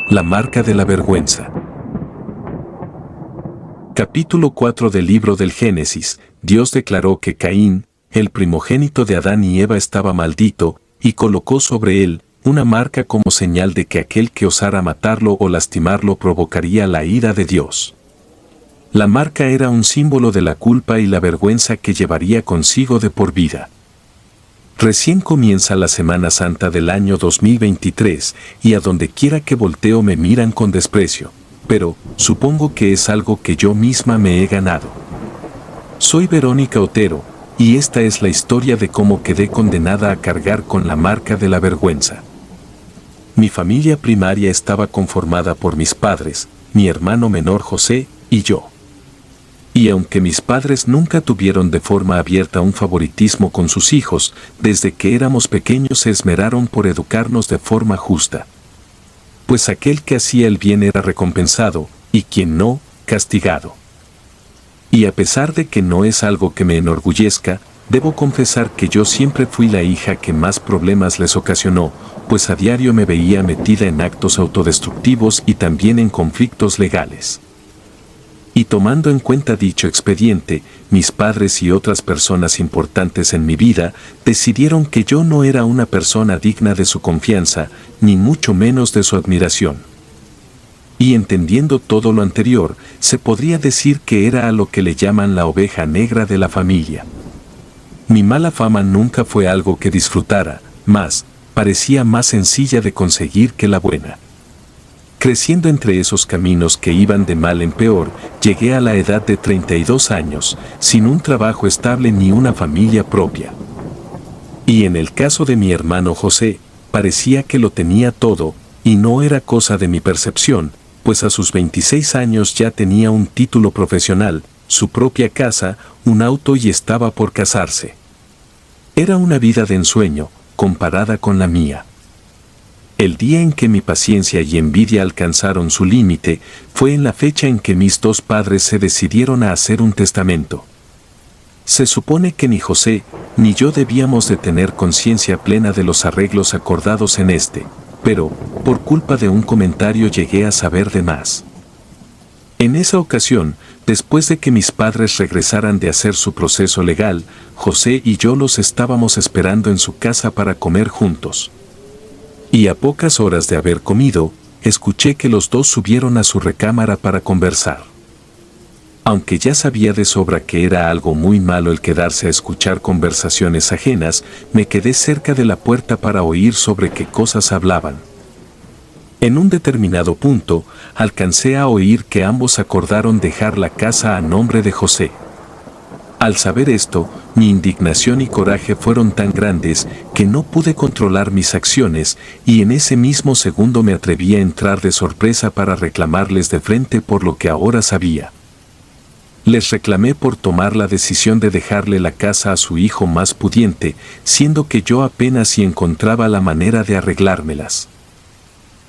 La marca de la vergüenza. Capítulo 4 del libro del Génesis. Dios declaró que Caín, el primogénito de Adán y Eva, estaba maldito, y colocó sobre él una marca como señal de que aquel que osara matarlo o lastimarlo provocaría la ira de Dios. La marca era un símbolo de la culpa y la vergüenza que llevaría consigo de por vida. Recién comienza la Semana Santa del año 2023 y a donde quiera que volteo me miran con desprecio, pero supongo que es algo que yo misma me he ganado. Soy Verónica Otero y esta es la historia de cómo quedé condenada a cargar con la marca de la vergüenza. Mi familia primaria estaba conformada por mis padres, mi hermano menor José y yo. Y aunque mis padres nunca tuvieron de forma abierta un favoritismo con sus hijos, desde que éramos pequeños se esmeraron por educarnos de forma justa. Pues aquel que hacía el bien era recompensado, y quien no, castigado. Y a pesar de que no es algo que me enorgullezca, debo confesar que yo siempre fui la hija que más problemas les ocasionó, pues a diario me veía metida en actos autodestructivos y también en conflictos legales. Y tomando en cuenta dicho expediente, mis padres y otras personas importantes en mi vida decidieron que yo no era una persona digna de su confianza, ni mucho menos de su admiración. Y entendiendo todo lo anterior, se podría decir que era a lo que le llaman la oveja negra de la familia. Mi mala fama nunca fue algo que disfrutara, más, parecía más sencilla de conseguir que la buena. Creciendo entre esos caminos que iban de mal en peor, llegué a la edad de 32 años, sin un trabajo estable ni una familia propia. Y en el caso de mi hermano José, parecía que lo tenía todo, y no era cosa de mi percepción, pues a sus 26 años ya tenía un título profesional, su propia casa, un auto y estaba por casarse. Era una vida de ensueño, comparada con la mía. El día en que mi paciencia y envidia alcanzaron su límite fue en la fecha en que mis dos padres se decidieron a hacer un testamento. Se supone que ni José ni yo debíamos de tener conciencia plena de los arreglos acordados en este, pero, por culpa de un comentario llegué a saber de más. En esa ocasión, después de que mis padres regresaran de hacer su proceso legal, José y yo los estábamos esperando en su casa para comer juntos. Y a pocas horas de haber comido, escuché que los dos subieron a su recámara para conversar. Aunque ya sabía de sobra que era algo muy malo el quedarse a escuchar conversaciones ajenas, me quedé cerca de la puerta para oír sobre qué cosas hablaban. En un determinado punto, alcancé a oír que ambos acordaron dejar la casa a nombre de José. Al saber esto, mi indignación y coraje fueron tan grandes que no pude controlar mis acciones y en ese mismo segundo me atreví a entrar de sorpresa para reclamarles de frente por lo que ahora sabía. Les reclamé por tomar la decisión de dejarle la casa a su hijo más pudiente, siendo que yo apenas si encontraba la manera de arreglármelas.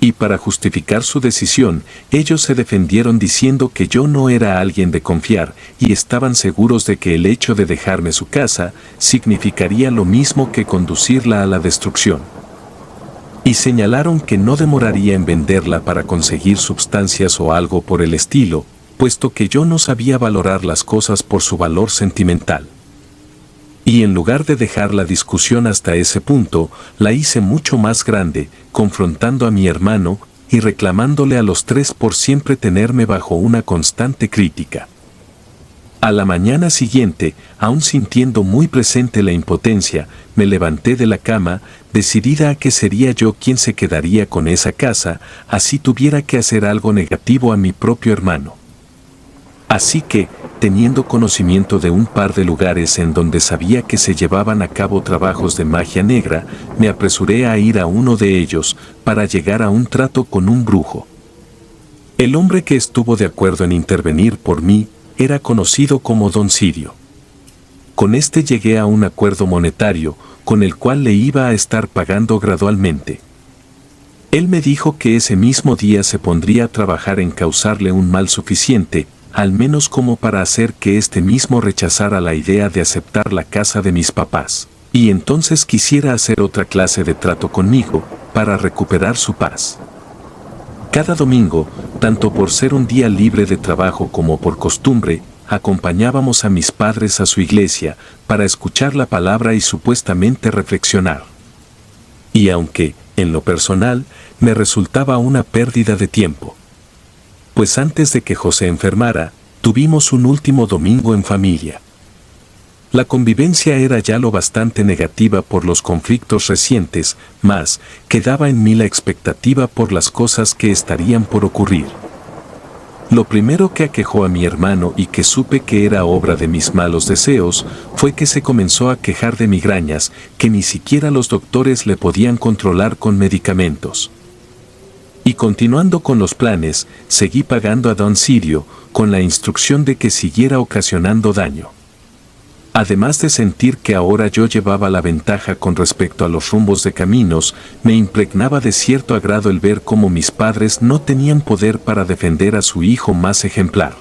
Y para justificar su decisión, ellos se defendieron diciendo que yo no era alguien de confiar y estaban seguros de que el hecho de dejarme su casa significaría lo mismo que conducirla a la destrucción. Y señalaron que no demoraría en venderla para conseguir sustancias o algo por el estilo, puesto que yo no sabía valorar las cosas por su valor sentimental. Y en lugar de dejar la discusión hasta ese punto, la hice mucho más grande, confrontando a mi hermano y reclamándole a los tres por siempre tenerme bajo una constante crítica. A la mañana siguiente, aún sintiendo muy presente la impotencia, me levanté de la cama, decidida a que sería yo quien se quedaría con esa casa, así tuviera que hacer algo negativo a mi propio hermano. Así que, teniendo conocimiento de un par de lugares en donde sabía que se llevaban a cabo trabajos de magia negra, me apresuré a ir a uno de ellos para llegar a un trato con un brujo. El hombre que estuvo de acuerdo en intervenir por mí era conocido como Don Sirio. Con este llegué a un acuerdo monetario, con el cual le iba a estar pagando gradualmente. Él me dijo que ese mismo día se pondría a trabajar en causarle un mal suficiente, al menos como para hacer que este mismo rechazara la idea de aceptar la casa de mis papás, y entonces quisiera hacer otra clase de trato conmigo, para recuperar su paz. Cada domingo, tanto por ser un día libre de trabajo como por costumbre, acompañábamos a mis padres a su iglesia para escuchar la palabra y supuestamente reflexionar. Y aunque, en lo personal, me resultaba una pérdida de tiempo. Pues antes de que José enfermara, tuvimos un último domingo en familia. La convivencia era ya lo bastante negativa por los conflictos recientes, mas quedaba en mí la expectativa por las cosas que estarían por ocurrir. Lo primero que aquejó a mi hermano y que supe que era obra de mis malos deseos, fue que se comenzó a quejar de migrañas que ni siquiera los doctores le podían controlar con medicamentos. Y continuando con los planes, seguí pagando a don Sirio, con la instrucción de que siguiera ocasionando daño. Además de sentir que ahora yo llevaba la ventaja con respecto a los rumbos de caminos, me impregnaba de cierto agrado el ver cómo mis padres no tenían poder para defender a su hijo más ejemplar.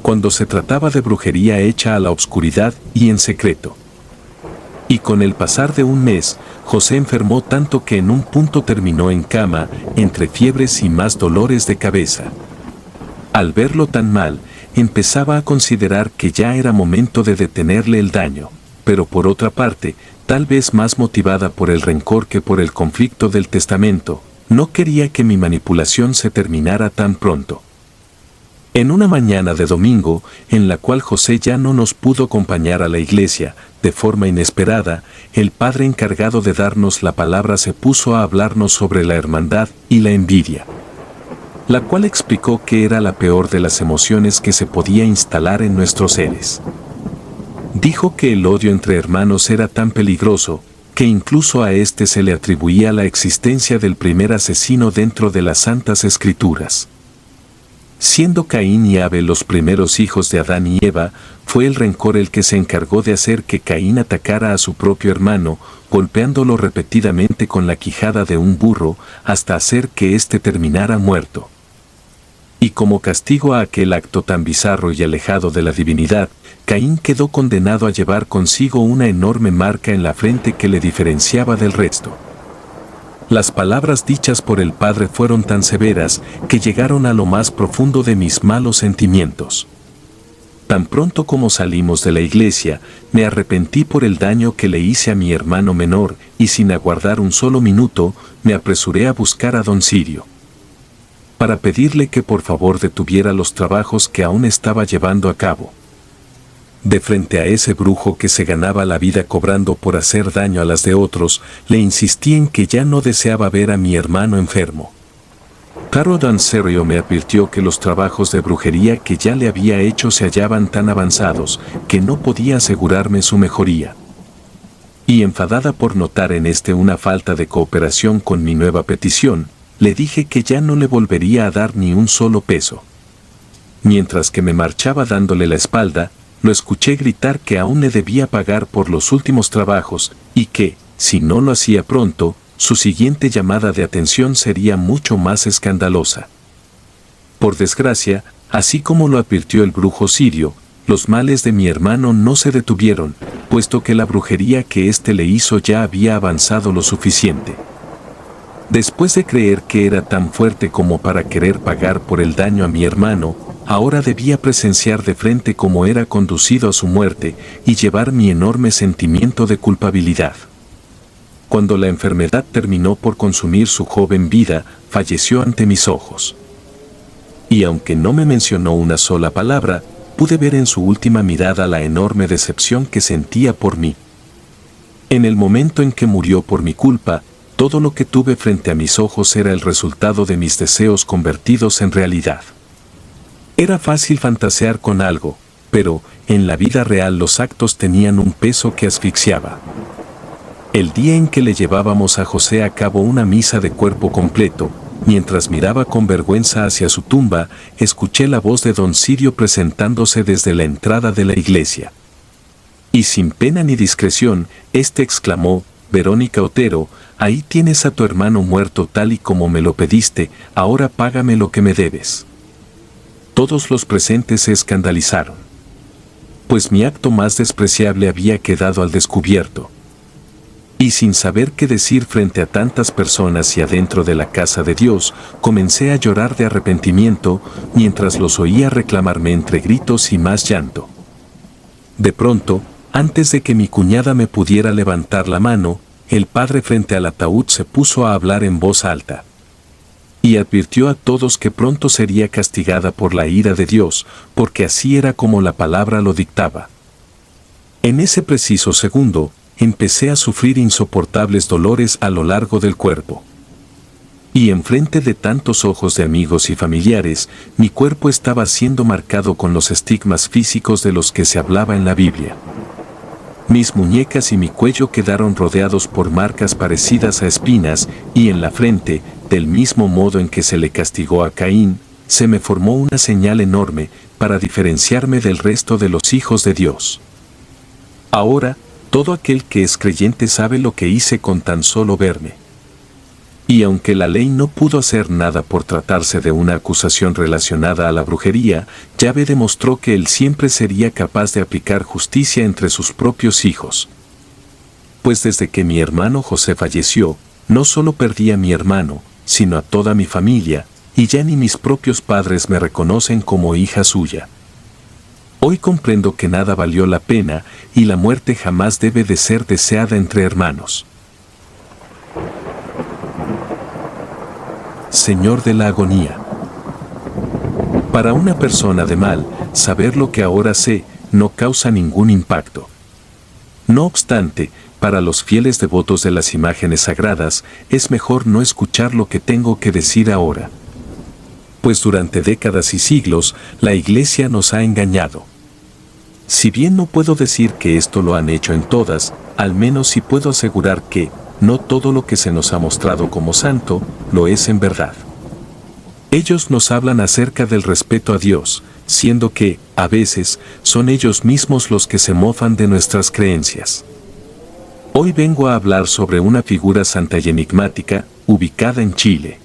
Cuando se trataba de brujería hecha a la oscuridad y en secreto. Y con el pasar de un mes, José enfermó tanto que en un punto terminó en cama, entre fiebres y más dolores de cabeza. Al verlo tan mal, empezaba a considerar que ya era momento de detenerle el daño, pero por otra parte, tal vez más motivada por el rencor que por el conflicto del testamento, no quería que mi manipulación se terminara tan pronto. En una mañana de domingo, en la cual José ya no nos pudo acompañar a la iglesia, de forma inesperada, el padre encargado de darnos la palabra se puso a hablarnos sobre la hermandad y la envidia, la cual explicó que era la peor de las emociones que se podía instalar en nuestros seres. Dijo que el odio entre hermanos era tan peligroso, que incluso a este se le atribuía la existencia del primer asesino dentro de las Santas Escrituras. Siendo Caín y Abel los primeros hijos de Adán y Eva, fue el rencor el que se encargó de hacer que Caín atacara a su propio hermano, golpeándolo repetidamente con la quijada de un burro, hasta hacer que éste terminara muerto. Y como castigo a aquel acto tan bizarro y alejado de la divinidad, Caín quedó condenado a llevar consigo una enorme marca en la frente que le diferenciaba del resto. Las palabras dichas por el Padre fueron tan severas que llegaron a lo más profundo de mis malos sentimientos. Tan pronto como salimos de la iglesia, me arrepentí por el daño que le hice a mi hermano menor y sin aguardar un solo minuto, me apresuré a buscar a don Sirio, para pedirle que por favor detuviera los trabajos que aún estaba llevando a cabo. De frente a ese brujo que se ganaba la vida cobrando por hacer daño a las de otros, le insistí en que ya no deseaba ver a mi hermano enfermo. Claro, don Sirio me advirtió que los trabajos de brujería que ya le había hecho se hallaban tan avanzados que no podía asegurarme su mejoría. Y enfadada por notar en este una falta de cooperación con mi nueva petición, le dije que ya no le volvería a dar ni un solo peso. Mientras que me marchaba dándole la espalda, lo escuché gritar que aún le debía pagar por los últimos trabajos y que, si no lo hacía pronto, su siguiente llamada de atención sería mucho más escandalosa. Por desgracia, así como lo advirtió el brujo Sirio, los males de mi hermano no se detuvieron, puesto que la brujería que éste le hizo ya había avanzado lo suficiente. Después de creer que era tan fuerte como para querer pagar por el daño a mi hermano, ahora debía presenciar de frente cómo era conducido a su muerte y llevar mi enorme sentimiento de culpabilidad. Cuando la enfermedad terminó por consumir su joven vida, falleció ante mis ojos. Y aunque no me mencionó una sola palabra, pude ver en su última mirada la enorme decepción que sentía por mí. En el momento en que murió por mi culpa, todo lo que tuve frente a mis ojos era el resultado de mis deseos convertidos en realidad. Era fácil fantasear con algo, pero en la vida real los actos tenían un peso que asfixiaba. El día en que le llevábamos a José a cabo una misa de cuerpo completo, mientras miraba con vergüenza hacia su tumba, escuché la voz de don Sirio presentándose desde la entrada de la iglesia. Y sin pena ni discreción, este exclamó: «Verónica Otero, ahí tienes a tu hermano muerto tal y como me lo pediste, ahora págame lo que me debes». Todos los presentes se escandalizaron, pues mi acto más despreciable había quedado al descubierto. Y sin saber qué decir frente a tantas personas y adentro de la casa de Dios, comencé a llorar de arrepentimiento, mientras los oía reclamarme entre gritos y más llanto. De pronto, antes de que mi cuñada me pudiera levantar la mano, el padre frente al ataúd se puso a hablar en voz alta. Y advirtió a todos que pronto sería castigada por la ira de Dios, porque así era como la palabra lo dictaba. En ese preciso segundo, empecé a sufrir insoportables dolores a lo largo del cuerpo. Y enfrente de tantos ojos de amigos y familiares, mi cuerpo estaba siendo marcado con los estigmas físicos de los que se hablaba en la Biblia. Mis muñecas y mi cuello quedaron rodeados por marcas parecidas a espinas, y en la frente, del mismo modo en que se le castigó a Caín, se me formó una señal enorme para diferenciarme del resto de los hijos de Dios. Ahora, todo aquel que es creyente sabe lo que hice con tan solo verme. Y aunque la ley no pudo hacer nada por tratarse de una acusación relacionada a la brujería, Yahvé demostró que él siempre sería capaz de aplicar justicia entre sus propios hijos. Pues desde que mi hermano José falleció, no solo perdí a mi hermano, sino a toda mi familia, y ya ni mis propios padres me reconocen como hija suya. Hoy comprendo que nada valió la pena y la muerte jamás debe de ser deseada entre hermanos. Señor de la agonía. Para una persona de mal, saber lo que ahora sé no causa ningún impacto. No obstante, para los fieles devotos de las imágenes sagradas, es mejor no escuchar lo que tengo que decir ahora. Pues durante décadas y siglos, la Iglesia nos ha engañado. Si bien no puedo decir que esto lo han hecho en todas, al menos sí puedo asegurar que, no todo lo que se nos ha mostrado como santo, lo es en verdad. Ellos nos hablan acerca del respeto a Dios, siendo que, a veces, son ellos mismos los que se mofan de nuestras creencias. Hoy vengo a hablar sobre una figura santa y enigmática, ubicada en Chile.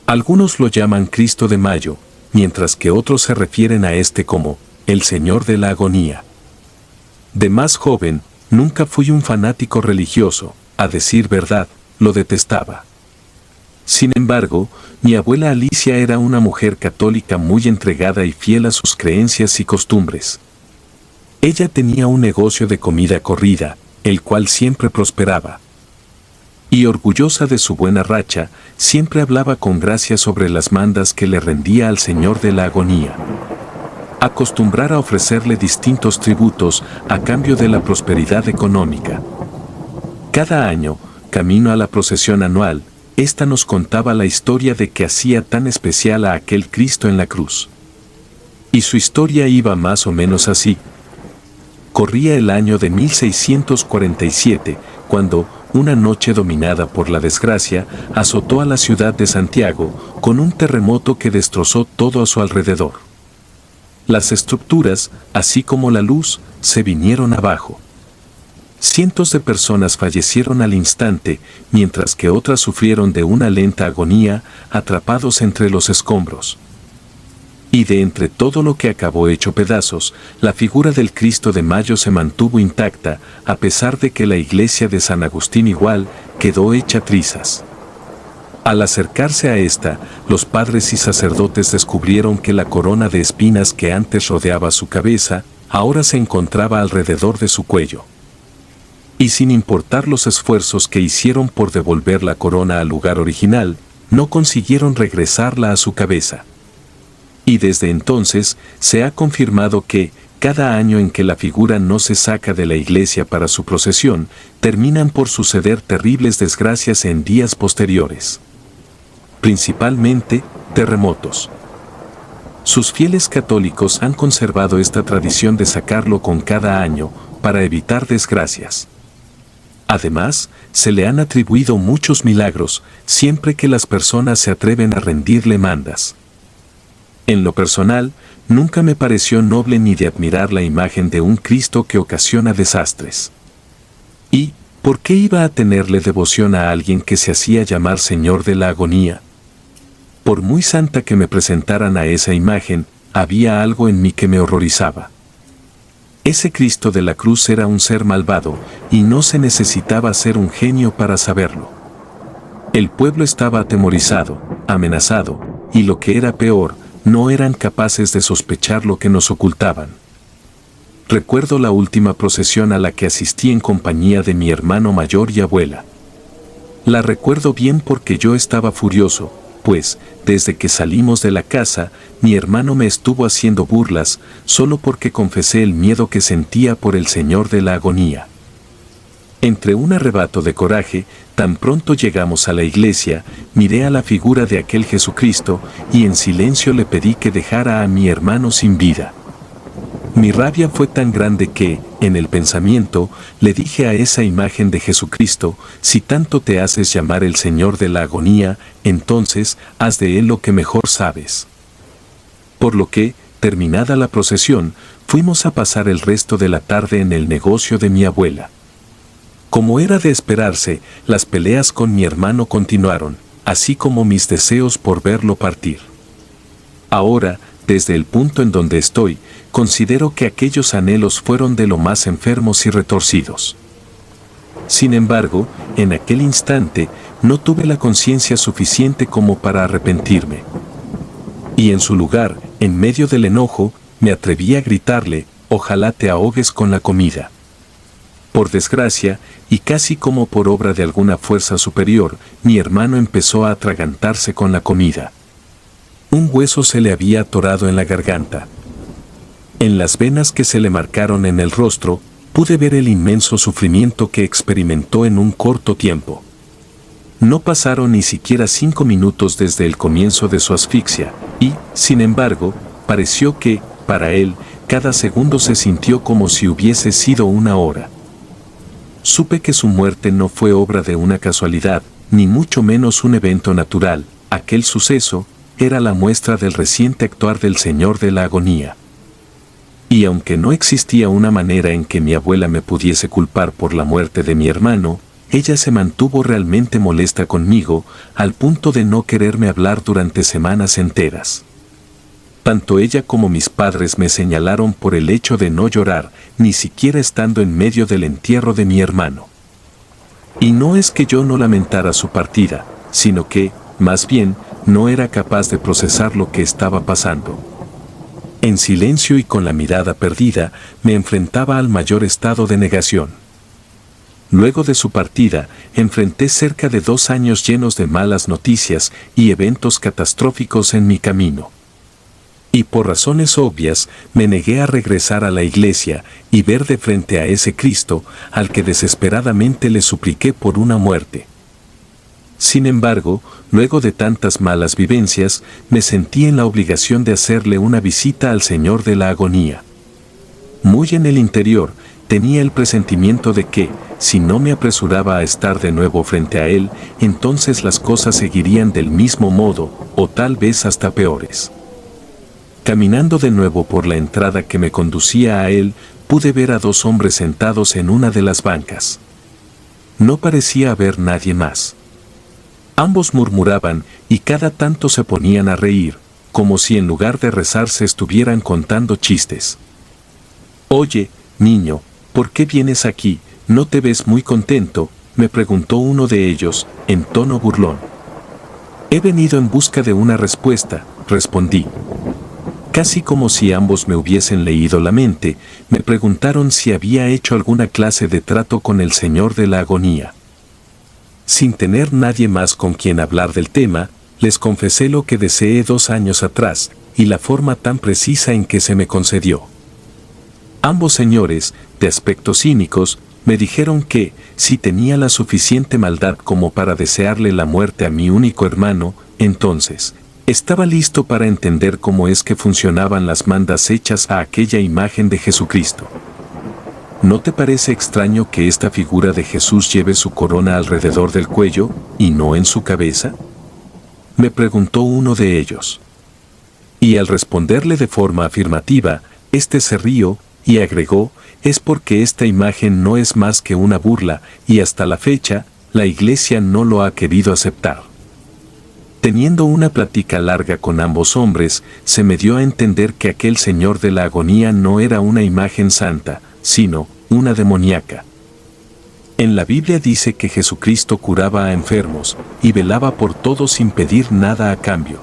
Algunos lo llaman Cristo de Mayo, mientras que otros se refieren a este como el Señor de la Agonía. De más joven, nunca fui un fanático religioso, a decir verdad, lo detestaba. Sin embargo, mi abuela Alicia era una mujer católica muy entregada y fiel a sus creencias y costumbres. Ella tenía un negocio de comida corrida, el cual siempre prosperaba. Y orgullosa de su buena racha, siempre hablaba con gracia sobre las mandas que le rendía al Señor de la Agonía. Acostumbrara a ofrecerle distintos tributos a cambio de la prosperidad económica. Cada año, camino a la procesión anual, esta nos contaba la historia de que hacía tan especial a aquel Cristo en la cruz. Y su historia iba más o menos así. Corría el año de 1647, cuando, una noche dominada por la desgracia, azotó a la ciudad de Santiago, con un terremoto que destrozó todo a su alrededor. Las estructuras, así como la luz, se vinieron abajo. Cientos de personas fallecieron al instante, mientras que otras sufrieron de una lenta agonía, atrapados entre los escombros. Y de entre todo lo que acabó hecho pedazos, la figura del Cristo de Mayo se mantuvo intacta, a pesar de que la iglesia de San Agustín igual quedó hecha trizas. Al acercarse a esta, los padres y sacerdotes descubrieron que la corona de espinas que antes rodeaba su cabeza, ahora se encontraba alrededor de su cuello. Y sin importar los esfuerzos que hicieron por devolver la corona al lugar original, no consiguieron regresarla a su cabeza. Y desde entonces, se ha confirmado que, cada año en que la figura no se saca de la iglesia para su procesión, terminan por suceder terribles desgracias en días posteriores. Principalmente, terremotos. Sus fieles católicos han conservado esta tradición de sacarlo con cada año, para evitar desgracias. Además, se le han atribuido muchos milagros, siempre que las personas se atreven a rendirle mandas. En lo personal, nunca me pareció noble ni de admirar la imagen de un Cristo que ocasiona desastres. ¿Y por qué iba a tenerle devoción a alguien que se hacía llamar Señor de la Agonía? Por muy santa que me presentaran a esa imagen, había algo en mí que me horrorizaba. Ese Cristo de la cruz era un ser malvado, y no se necesitaba ser un genio para saberlo. El pueblo estaba atemorizado, amenazado, y lo que era peor, no eran capaces de sospechar lo que nos ocultaban. Recuerdo la última procesión a la que asistí en compañía de mi hermano mayor y abuela. La recuerdo bien porque yo estaba furioso, pues, desde que salimos de la casa, mi hermano me estuvo haciendo burlas, solo porque confesé el miedo que sentía por el Señor de la agonía. Entre un arrebato de coraje, tan pronto llegamos a la iglesia, miré a la figura de aquel Jesucristo, y en silencio le pedí que dejara a mi hermano sin vida. Mi rabia fue tan grande que, en el pensamiento, le dije a esa imagen de Jesucristo: si tanto te haces llamar el Señor de la agonía, entonces, haz de él lo que mejor sabes. Por lo que, terminada la procesión, fuimos a pasar el resto de la tarde en el negocio de mi abuela. Como era de esperarse, las peleas con mi hermano continuaron, así como mis deseos por verlo partir. Ahora, desde el punto en donde estoy, considero que aquellos anhelos fueron de lo más enfermos y retorcidos. Sin embargo, en aquel instante, no tuve la conciencia suficiente como para arrepentirme. Y en su lugar, en medio del enojo, me atreví a gritarle: ojalá te ahogues con la comida. Por desgracia, y casi como por obra de alguna fuerza superior, mi hermano empezó a atragantarse con la comida. Un hueso se le había atorado en la garganta. En las venas que se le marcaron en el rostro, pude ver el inmenso sufrimiento que experimentó en un corto tiempo. No pasaron ni siquiera 5 minutos desde el comienzo de su asfixia, y, sin embargo, pareció que, para él, cada segundo se sintió como si hubiese sido una hora. Supe que su muerte no fue obra de una casualidad, ni mucho menos un evento natural. Aquel suceso era la muestra del reciente actuar del Señor de la agonía. Y aunque no existía una manera en que mi abuela me pudiese culpar por la muerte de mi hermano, ella se mantuvo realmente molesta conmigo, al punto de no quererme hablar durante semanas enteras. Tanto ella como mis padres me señalaron por el hecho de no llorar, ni siquiera estando en medio del entierro de mi hermano. Y no es que yo no lamentara su partida, sino que, más bien, no era capaz de procesar lo que estaba pasando. En silencio y con la mirada perdida, me enfrentaba al mayor estado de negación. Luego de su partida, enfrenté cerca de 2 años llenos de malas noticias y eventos catastróficos en mi camino. Y por razones obvias, me negué a regresar a la iglesia y ver de frente a ese Cristo, al que desesperadamente le supliqué por una muerte. Sin embargo, luego de tantas malas vivencias, me sentí en la obligación de hacerle una visita al Señor de la agonía. Muy en el interior, tenía el presentimiento de que, si no me apresuraba a estar de nuevo frente a Él, entonces las cosas seguirían del mismo modo, o tal vez hasta peores. Caminando de nuevo por la entrada que me conducía a Él, pude ver a 2 hombres sentados en una de las bancas. No parecía haber nadie más. Ambos murmuraban y cada tanto se ponían a reír, como si en lugar de rezar se estuvieran contando chistes. «Oye, niño, ¿por qué vienes aquí? ¿No te ves muy contento?», me preguntó uno de ellos, en tono burlón. «He venido en busca de una respuesta», respondí. Casi como si ambos me hubiesen leído la mente, me preguntaron si había hecho alguna clase de trato con el Señor de la agonía. Sin tener nadie más con quien hablar del tema, les confesé lo que deseé 2 años atrás, y la forma tan precisa en que se me concedió. Ambos señores, de aspectos cínicos, me dijeron que, si tenía la suficiente maldad como para desearle la muerte a mi único hermano, entonces, estaba listo para entender cómo es que funcionaban las mandas hechas a aquella imagen de Jesucristo. ¿No te parece extraño que esta figura de Jesús lleve su corona alrededor del cuello, y no en su cabeza?, me preguntó uno de ellos. Y al responderle de forma afirmativa, este se rió, y agregó: «Es porque esta imagen no es más que una burla, y hasta la fecha, la Iglesia no lo ha querido aceptar». Teniendo una plática larga con ambos hombres, se me dio a entender que aquel señor de la agonía no era una imagen santa, sino una demoníaca. En la Biblia dice que Jesucristo curaba a enfermos y velaba por todos sin pedir nada a cambio.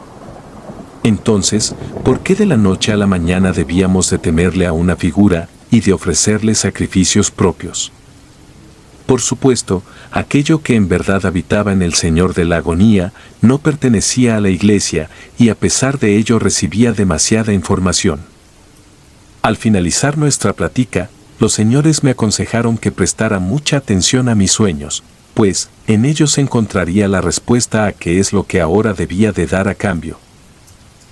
Entonces, ¿por qué de la noche a la mañana debíamos de temerle a una figura y de ofrecerle sacrificios propios? Por supuesto, aquello que en verdad habitaba en el Señor de la agonía no pertenecía a la iglesia y a pesar de ello recibía demasiada información. Al finalizar nuestra plática, los señores me aconsejaron que prestara mucha atención a mis sueños, pues en ellos encontraría la respuesta a qué es lo que ahora debía de dar a cambio.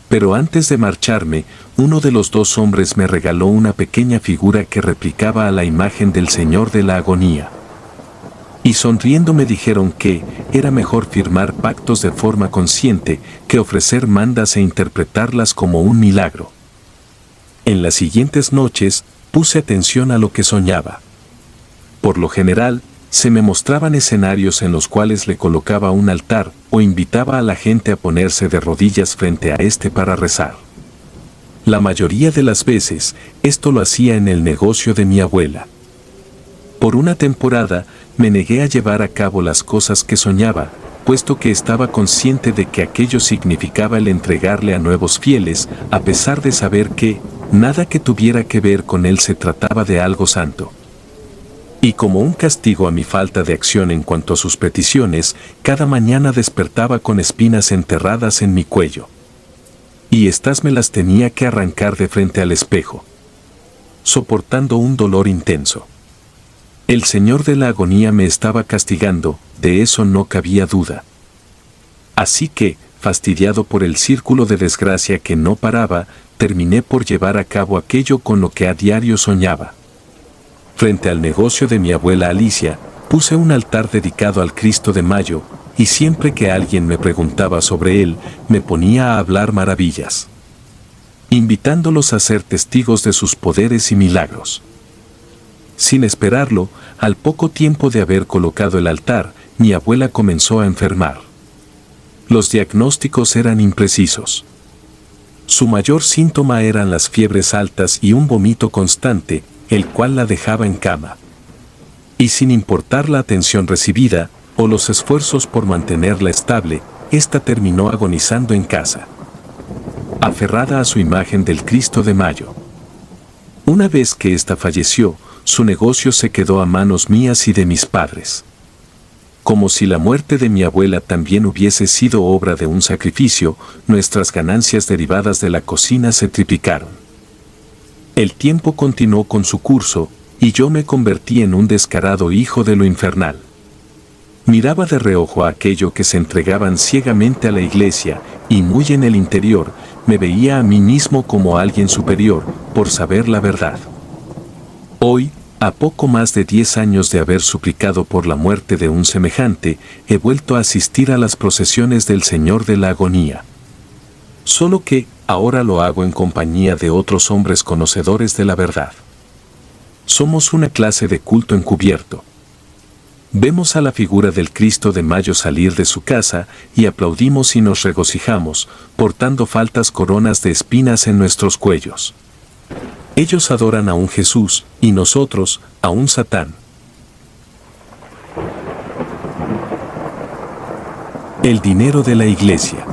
Pero antes de marcharme, uno de los dos hombres me regaló una pequeña figura que replicaba a la imagen del Señor de la agonía. Y sonriendo me dijeron que era mejor firmar pactos de forma consciente que ofrecer mandas e interpretarlas como un milagro. En las siguientes noches, puse atención a lo que soñaba. Por lo general, se me mostraban escenarios en los cuales le colocaba un altar o invitaba a la gente a ponerse de rodillas frente a este para rezar. La mayoría de las veces, esto lo hacía en el negocio de mi abuela. Por una temporada, me negué a llevar a cabo las cosas que soñaba, puesto que estaba consciente de que aquello significaba el entregarle a nuevos fieles, a pesar de saber que nada que tuviera que ver con él se trataba de algo santo. Y como un castigo a mi falta de acción en cuanto a sus peticiones, cada mañana despertaba con espinas enterradas en mi cuello. Y estas me las tenía que arrancar de frente al espejo, soportando un dolor intenso. El Señor de la agonía me estaba castigando, de eso no cabía duda. Así que, fastidiado por el círculo de desgracia que no paraba, terminé por llevar a cabo aquello con lo que a diario soñaba. Frente al negocio de mi abuela Alicia, puse un altar dedicado al Cristo de Mayo, y siempre que alguien me preguntaba sobre él, me ponía a hablar maravillas, invitándolos a ser testigos de sus poderes y milagros. Sin esperarlo, al poco tiempo de haber colocado el altar, mi abuela comenzó a enfermar. Los diagnósticos eran imprecisos. Su mayor síntoma eran las fiebres altas y un vómito constante, el cual la dejaba en cama. Y sin importar la atención recibida, o los esfuerzos por mantenerla estable, ésta terminó agonizando en casa, aferrada a su imagen del Cristo de Mayo. Una vez que ésta falleció, su negocio se quedó a manos mías y de mis padres. Como si la muerte de mi abuela también hubiese sido obra de un sacrificio, nuestras ganancias derivadas de la cocina se triplicaron. El tiempo continuó con su curso, y yo me convertí en un descarado hijo de lo infernal. Miraba de reojo a aquello que se entregaban ciegamente a la iglesia, y muy en el interior, me veía a mí mismo como alguien superior, por saber la verdad. Hoy, a poco más de 10 años de haber suplicado por la muerte de un semejante, he vuelto a asistir a las procesiones del Señor de la agonía. Solo que, ahora lo hago en compañía de otros hombres conocedores de la verdad. Somos una clase de culto encubierto. Vemos a la figura del Cristo de Mayo salir de su casa y aplaudimos y nos regocijamos, portando faltas coronas de espinas en nuestros cuellos. Ellos adoran a un Jesús, y nosotros, a un Satán. El dinero de la iglesia.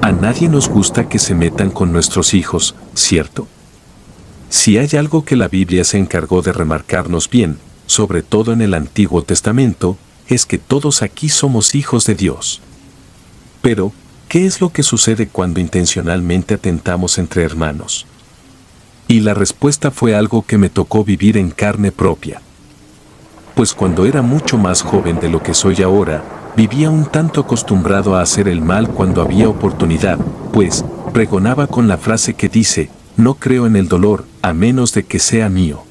A nadie nos gusta que se metan con nuestros hijos, ¿cierto? Si hay algo que la Biblia se encargó de remarcarnos bien, sobre todo en el Antiguo Testamento, es que todos aquí somos hijos de Dios. Pero, ¿qué es lo que sucede cuando intencionalmente atentamos entre hermanos? Y la respuesta fue algo que me tocó vivir en carne propia. Pues cuando era mucho más joven de lo que soy ahora, vivía un tanto acostumbrado a hacer el mal cuando había oportunidad, pues pregonaba con la frase que dice, no creo en el dolor, a menos de que sea mío.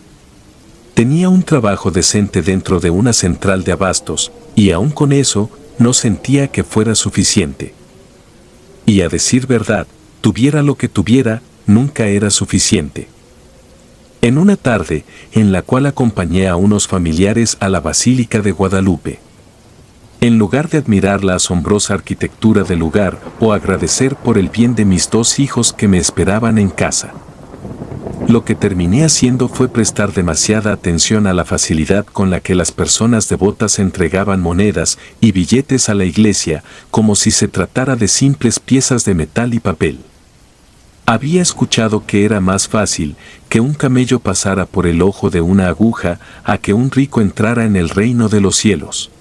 Tenía un trabajo decente dentro de una central de abastos, y aún con eso, no sentía que fuera suficiente. Y a decir verdad, tuviera lo que tuviera, nunca era suficiente. En una tarde, en la cual acompañé a unos familiares a la Basílica de Guadalupe, En lugar de admirar la asombrosa arquitectura del lugar o agradecer por el bien de mis 2 hijos que me esperaban en casa. Lo que terminé haciendo fue prestar demasiada atención a la facilidad con la que las personas devotas entregaban monedas y billetes a la iglesia, como si se tratara de simples piezas de metal y papel. Había escuchado que era más fácil que un camello pasara por el ojo de una aguja a que un rico entrara en el reino de los cielos.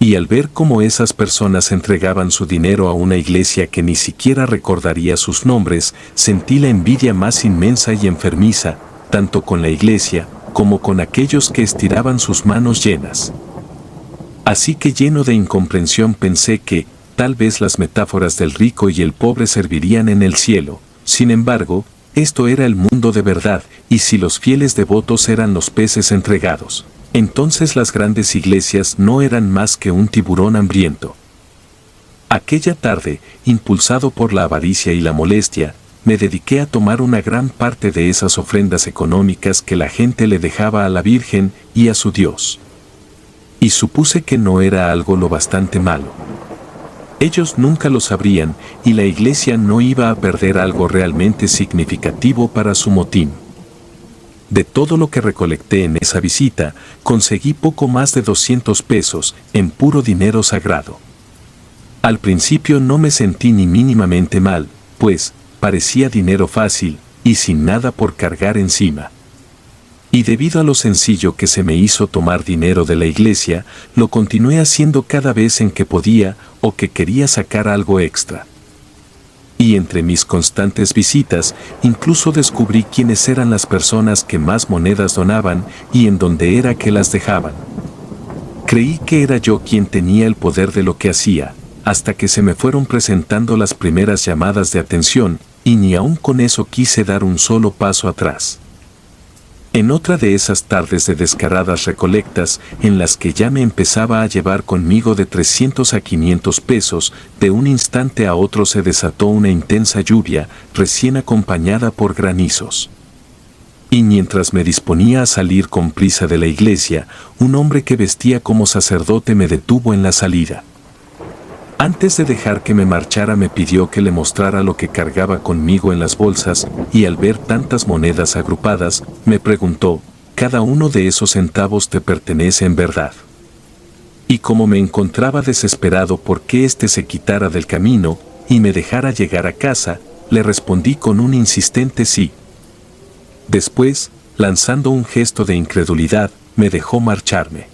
Y al ver cómo esas personas entregaban su dinero a una iglesia que ni siquiera recordaría sus nombres, sentí la envidia más inmensa y enfermiza, tanto con la iglesia como con aquellos que estiraban sus manos llenas. Así que lleno de incomprensión pensé que, tal vez las metáforas del rico y el pobre servirían en el cielo. Sin embargo, esto era el mundo de verdad, y si los fieles devotos eran los peces entregados, entonces las grandes iglesias no eran más que un tiburón hambriento. Aquella tarde, impulsado por la avaricia y la molestia, me dediqué a tomar una gran parte de esas ofrendas económicas que la gente le dejaba a la Virgen y a su Dios. Y supuse que no era algo lo bastante malo. Ellos nunca lo sabrían, y la iglesia no iba a perder algo realmente significativo para su motín. De todo lo que recolecté en esa visita, conseguí poco más de 200 pesos en puro dinero sagrado. Al principio no me sentí ni mínimamente mal, pues parecía dinero fácil y sin nada por cargar encima. Y debido a lo sencillo que se me hizo tomar dinero de la iglesia, lo continué haciendo cada vez en que podía o que quería sacar algo extra. Y entre mis constantes visitas, incluso descubrí quiénes eran las personas que más monedas donaban y en dónde era que las dejaban. Creí que era yo quien tenía el poder de lo que hacía, hasta que se me fueron presentando las primeras llamadas de atención, y ni aun con eso quise dar un solo paso atrás. En otra de esas tardes de descaradas recolectas, en las que ya me empezaba a llevar conmigo de 300 a 500 pesos, de un instante a otro se desató una intensa lluvia, recién acompañada por granizos. Y mientras me disponía a salir con prisa de la iglesia, un hombre que vestía como sacerdote me detuvo en la salida. Antes de dejar que me marchara me pidió que le mostrara lo que cargaba conmigo en las bolsas, y al ver tantas monedas agrupadas, me preguntó, ¿cada uno de esos centavos te pertenece en verdad? Y como me encontraba desesperado por que éste se quitara del camino y me dejara llegar a casa, le respondí con un insistente sí. Después, lanzando un gesto de incredulidad, me dejó marcharme.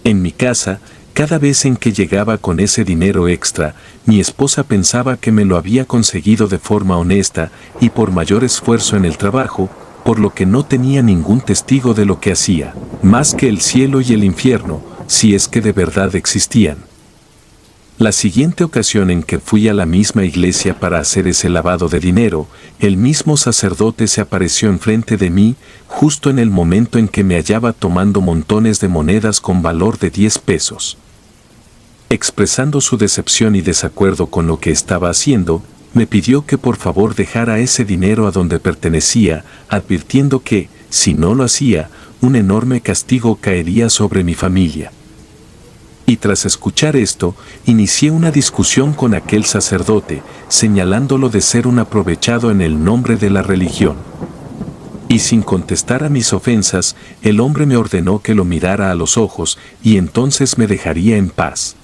En mi casa, cada vez en que llegaba con ese dinero extra, mi esposa pensaba que me lo había conseguido de forma honesta y por mayor esfuerzo en el trabajo, por lo que no tenía ningún testigo de lo que hacía, más que el cielo y el infierno, si es que de verdad existían. La siguiente ocasión en que fui a la misma iglesia para hacer ese lavado de dinero, el mismo sacerdote se apareció enfrente de mí, justo en el momento en que me hallaba tomando montones de monedas con valor de 10 pesos. Expresando su decepción y desacuerdo con lo que estaba haciendo, me pidió que por favor dejara ese dinero a donde pertenecía, advirtiendo que, si no lo hacía, un enorme castigo caería sobre mi familia. Y tras escuchar esto, inicié una discusión con aquel sacerdote, señalándolo de ser un aprovechado en el nombre de la religión. Y sin contestar a mis ofensas, el hombre me ordenó que lo mirara a los ojos, y entonces me dejaría en paz.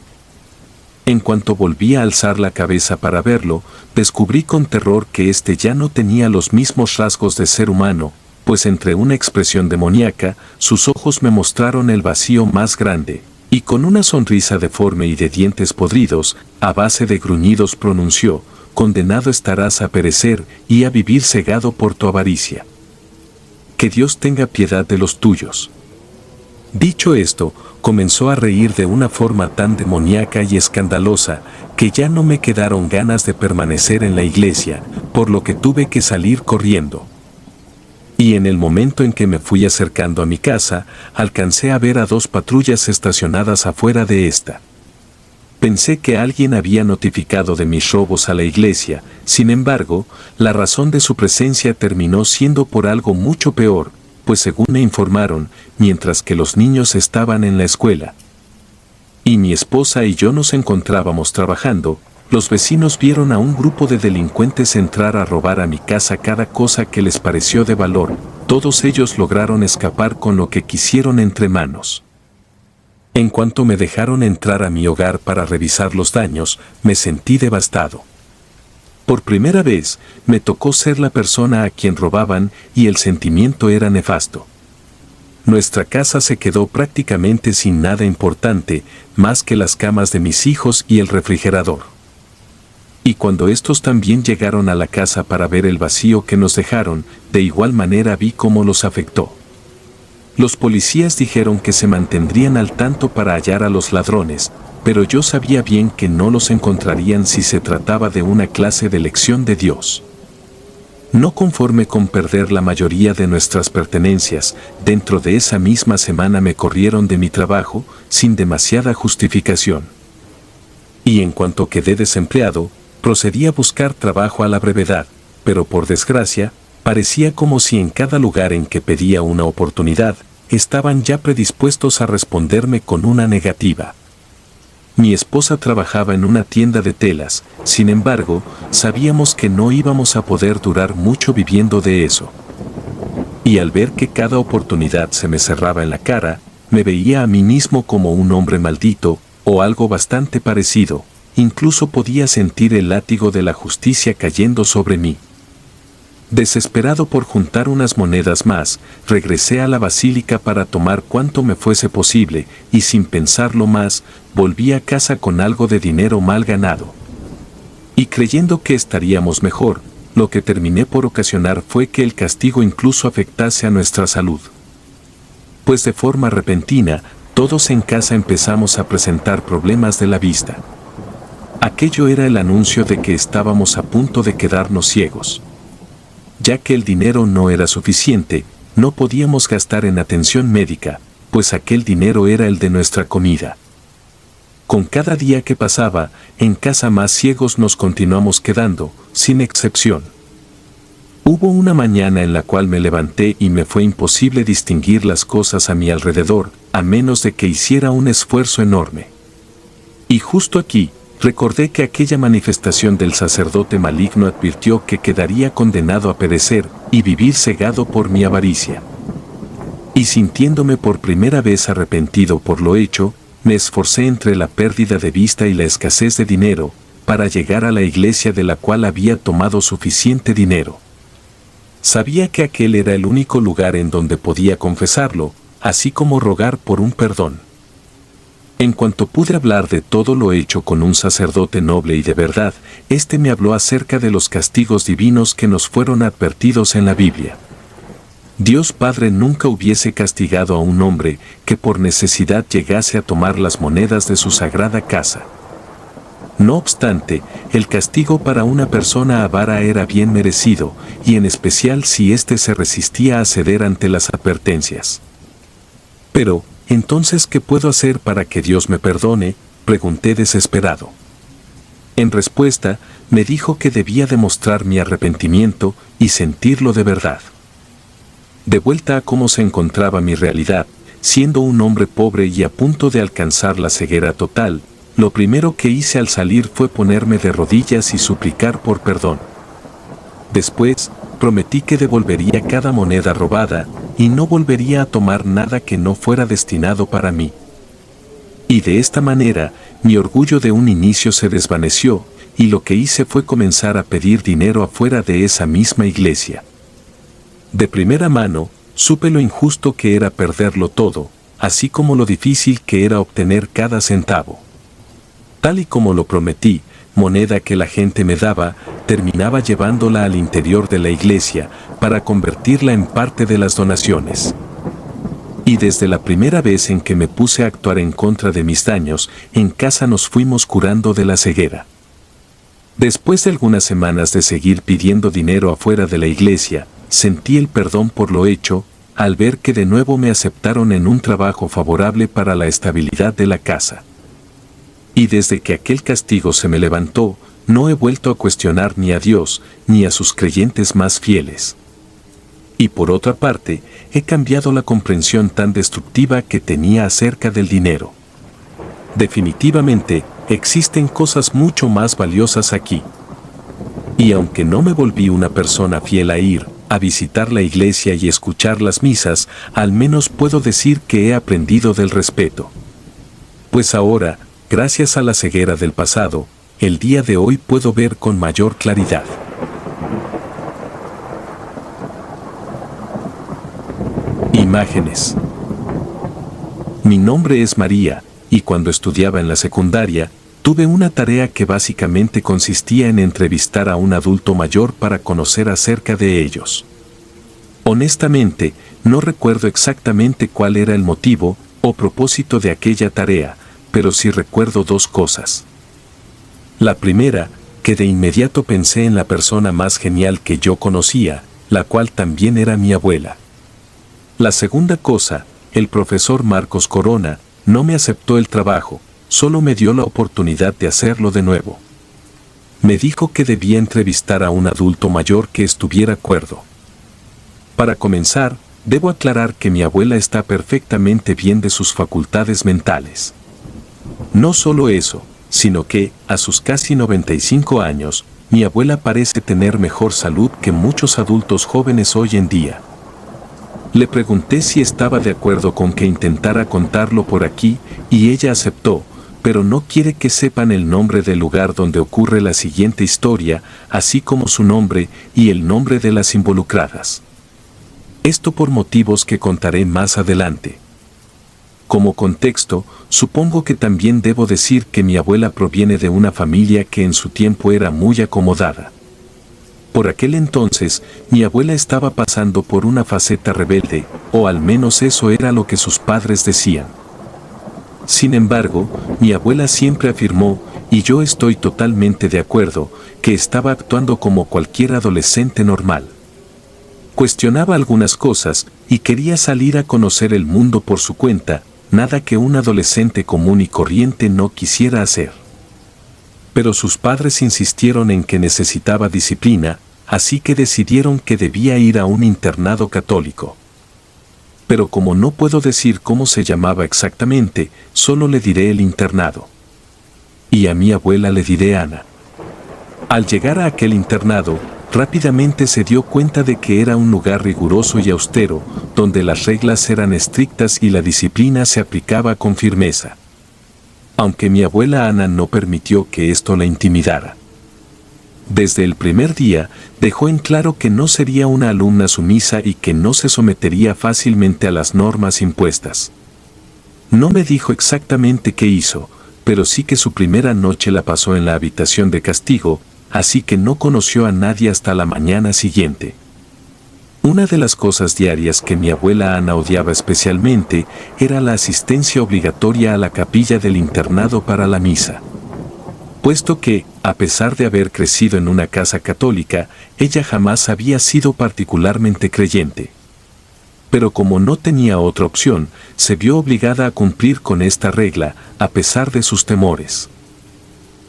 En cuanto volví a alzar la cabeza para verlo, descubrí con terror que éste ya no tenía los mismos rasgos de ser humano, pues entre una expresión demoníaca, sus ojos me mostraron el vacío más grande, y con una sonrisa deforme y de dientes podridos, a base de gruñidos pronunció, condenado estarás a perecer y a vivir cegado por tu avaricia. Que Dios tenga piedad de los tuyos. Dicho esto, comenzó a reír de una forma tan demoníaca y escandalosa, que ya no me quedaron ganas de permanecer en la iglesia, por lo que tuve que salir corriendo. Y en el momento en que me fui acercando a mi casa, alcancé a ver a 2 patrullas estacionadas afuera de esta. Pensé que alguien había notificado de mis robos a la iglesia, sin embargo, la razón de su presencia terminó siendo por algo mucho peor, pues según me informaron, mientras que los niños estaban en la escuela, y mi esposa y yo nos encontrábamos trabajando, los vecinos vieron a un grupo de delincuentes entrar a robar a mi casa cada cosa que les pareció de valor. Todos ellos lograron escapar con lo que quisieron entre manos. En cuanto me dejaron entrar a mi hogar para revisar los daños, me sentí devastado. Por primera vez, me tocó ser la persona a quien robaban y el sentimiento era nefasto. Nuestra casa se quedó prácticamente sin nada importante, más que las camas de mis hijos y el refrigerador. Y cuando estos también llegaron a la casa para ver el vacío que nos dejaron, de igual manera vi cómo los afectó. Los policías dijeron que se mantendrían al tanto para hallar a los ladrones, pero yo sabía bien que no los encontrarían si se trataba de una clase de lección de Dios. No conforme con perder la mayoría de nuestras pertenencias, dentro de esa misma semana me corrieron de mi trabajo, sin demasiada justificación. Y en cuanto quedé desempleado, procedí a buscar trabajo a la brevedad, pero por desgracia, parecía como si en cada lugar en que pedía una oportunidad, estaban ya predispuestos a responderme con una negativa. Mi esposa trabajaba en una tienda de telas, sin embargo, sabíamos que no íbamos a poder durar mucho viviendo de eso. Y al ver que cada oportunidad se me cerraba en la cara, me veía a mí mismo como un hombre maldito, o algo bastante parecido. Incluso podía sentir el látigo de la justicia cayendo sobre mí. Desesperado por juntar unas monedas más, regresé a la basílica para tomar cuanto me fuese posible, y sin pensarlo más, volví a casa con algo de dinero mal ganado. Y creyendo que estaríamos mejor, lo que terminé por ocasionar fue que el castigo incluso afectase a nuestra salud. Pues de forma repentina, todos en casa empezamos a presentar problemas de la vista. Aquello era el anuncio de que estábamos a punto de quedarnos ciegos. Ya que el dinero no era suficiente, no podíamos gastar en atención médica, pues aquel dinero era el de nuestra comida. Con cada día que pasaba, en casa más ciegos nos continuamos quedando, sin excepción. Hubo una mañana en la cual me levanté y me fue imposible distinguir las cosas a mi alrededor, a menos de que hiciera un esfuerzo enorme. Y justo aquí, recordé que aquella manifestación del sacerdote maligno advirtió que quedaría condenado a perecer y vivir cegado por mi avaricia. Y sintiéndome por primera vez arrepentido por lo hecho, me esforcé entre la pérdida de vista y la escasez de dinero, para llegar a la iglesia de la cual había tomado suficiente dinero. Sabía que aquel era el único lugar en donde podía confesarlo, así como rogar por un perdón. En cuanto pude hablar de todo lo hecho con un sacerdote noble y de verdad, éste me habló acerca de los castigos divinos que nos fueron advertidos en la Biblia. Dios Padre nunca hubiese castigado a un hombre que por necesidad llegase a tomar las monedas de su sagrada casa. No obstante, el castigo para una persona avara era bien merecido, y en especial si éste se resistía a ceder ante las advertencias. Pero, entonces, ¿qué puedo hacer para que Dios me perdone?, pregunté desesperado. En respuesta, me dijo que debía demostrar mi arrepentimiento y sentirlo de verdad. De vuelta a cómo se encontraba mi realidad, siendo un hombre pobre y a punto de alcanzar la ceguera total, lo primero que hice al salir fue ponerme de rodillas y suplicar por perdón. Después, prometí que devolvería cada moneda robada y no volvería a tomar nada que no fuera destinado para mí. Y de esta manera, mi orgullo de un inicio se desvaneció, y lo que hice fue comenzar a pedir dinero afuera de esa misma iglesia. De primera mano, supe lo injusto que era perderlo todo, así como lo difícil que era obtener cada centavo. Tal y como lo prometí, moneda que la gente me daba, terminaba llevándola al interior de la iglesia para convertirla en parte de las donaciones. Y desde la primera vez en que me puse a actuar en contra de mis daños, en casa nos fuimos curando de la ceguera. Después de algunas semanas de seguir pidiendo dinero afuera de la iglesia, sentí el perdón por lo hecho, al ver que de nuevo me aceptaron en un trabajo favorable para la estabilidad de la casa. Y desde que aquel castigo se me levantó, no he vuelto a cuestionar ni a Dios, ni a sus creyentes más fieles. Y por otra parte, he cambiado la comprensión tan destructiva que tenía acerca del dinero. Definitivamente, existen cosas mucho más valiosas aquí. Y aunque no me volví una persona fiel a ir a visitar la iglesia y escuchar las misas, al menos puedo decir que he aprendido del respeto. Pues ahora, gracias a la ceguera del pasado, el día de hoy puedo ver con mayor claridad. Imágenes. Mi nombre es María, y cuando estudiaba en la secundaria, tuve una tarea que básicamente consistía en entrevistar a un adulto mayor para conocer acerca de ellos. Honestamente, no recuerdo exactamente cuál era el motivo o propósito de aquella tarea, pero sí recuerdo dos cosas. La primera, que de inmediato pensé en la persona más genial que yo conocía, la cual también era mi abuela. La segunda cosa, el profesor Marcos Corona, no me aceptó el trabajo, solo me dio la oportunidad de hacerlo de nuevo. Me dijo que debía entrevistar a un adulto mayor que estuviera cuerdo. Para comenzar, debo aclarar que mi abuela está perfectamente bien de sus facultades mentales. No solo eso, sino que, a sus casi 95 años, mi abuela parece tener mejor salud que muchos adultos jóvenes hoy en día. Le pregunté si estaba de acuerdo con que intentara contarlo por aquí, y ella aceptó, pero no quiere que sepan el nombre del lugar donde ocurre la siguiente historia, así como su nombre y el nombre de las involucradas. Esto por motivos que contaré más adelante. Como contexto, supongo que también debo decir que mi abuela proviene de una familia que en su tiempo era muy acomodada. Por aquel entonces, mi abuela estaba pasando por una faceta rebelde, o al menos eso era lo que sus padres decían. Sin embargo, mi abuela siempre afirmó, y yo estoy totalmente de acuerdo, que estaba actuando como cualquier adolescente normal. Cuestionaba algunas cosas, y quería salir a conocer el mundo por su cuenta, nada que un adolescente común y corriente no quisiera hacer. Pero sus padres insistieron en que necesitaba disciplina, así que decidieron que debía ir a un internado católico. Pero como no puedo decir cómo se llamaba exactamente, solo le diré el internado. Y a mi abuela le diré Ana. Al llegar a aquel internado, rápidamente se dio cuenta de que era un lugar riguroso y austero, donde las reglas eran estrictas y la disciplina se aplicaba con firmeza. Aunque mi abuela Ana no permitió que esto la intimidara. Desde el primer día, dejó en claro que no sería una alumna sumisa y que no se sometería fácilmente a las normas impuestas. No me dijo exactamente qué hizo, pero sí que su primera noche la pasó en la habitación de castigo, así que no conoció a nadie hasta la mañana siguiente. Una de las cosas diarias que mi abuela Ana odiaba especialmente era la asistencia obligatoria a la capilla del internado para la misa. Puesto que, a pesar de haber crecido en una casa católica, ella jamás había sido particularmente creyente. Pero como no tenía otra opción, se vio obligada a cumplir con esta regla, a pesar de sus temores.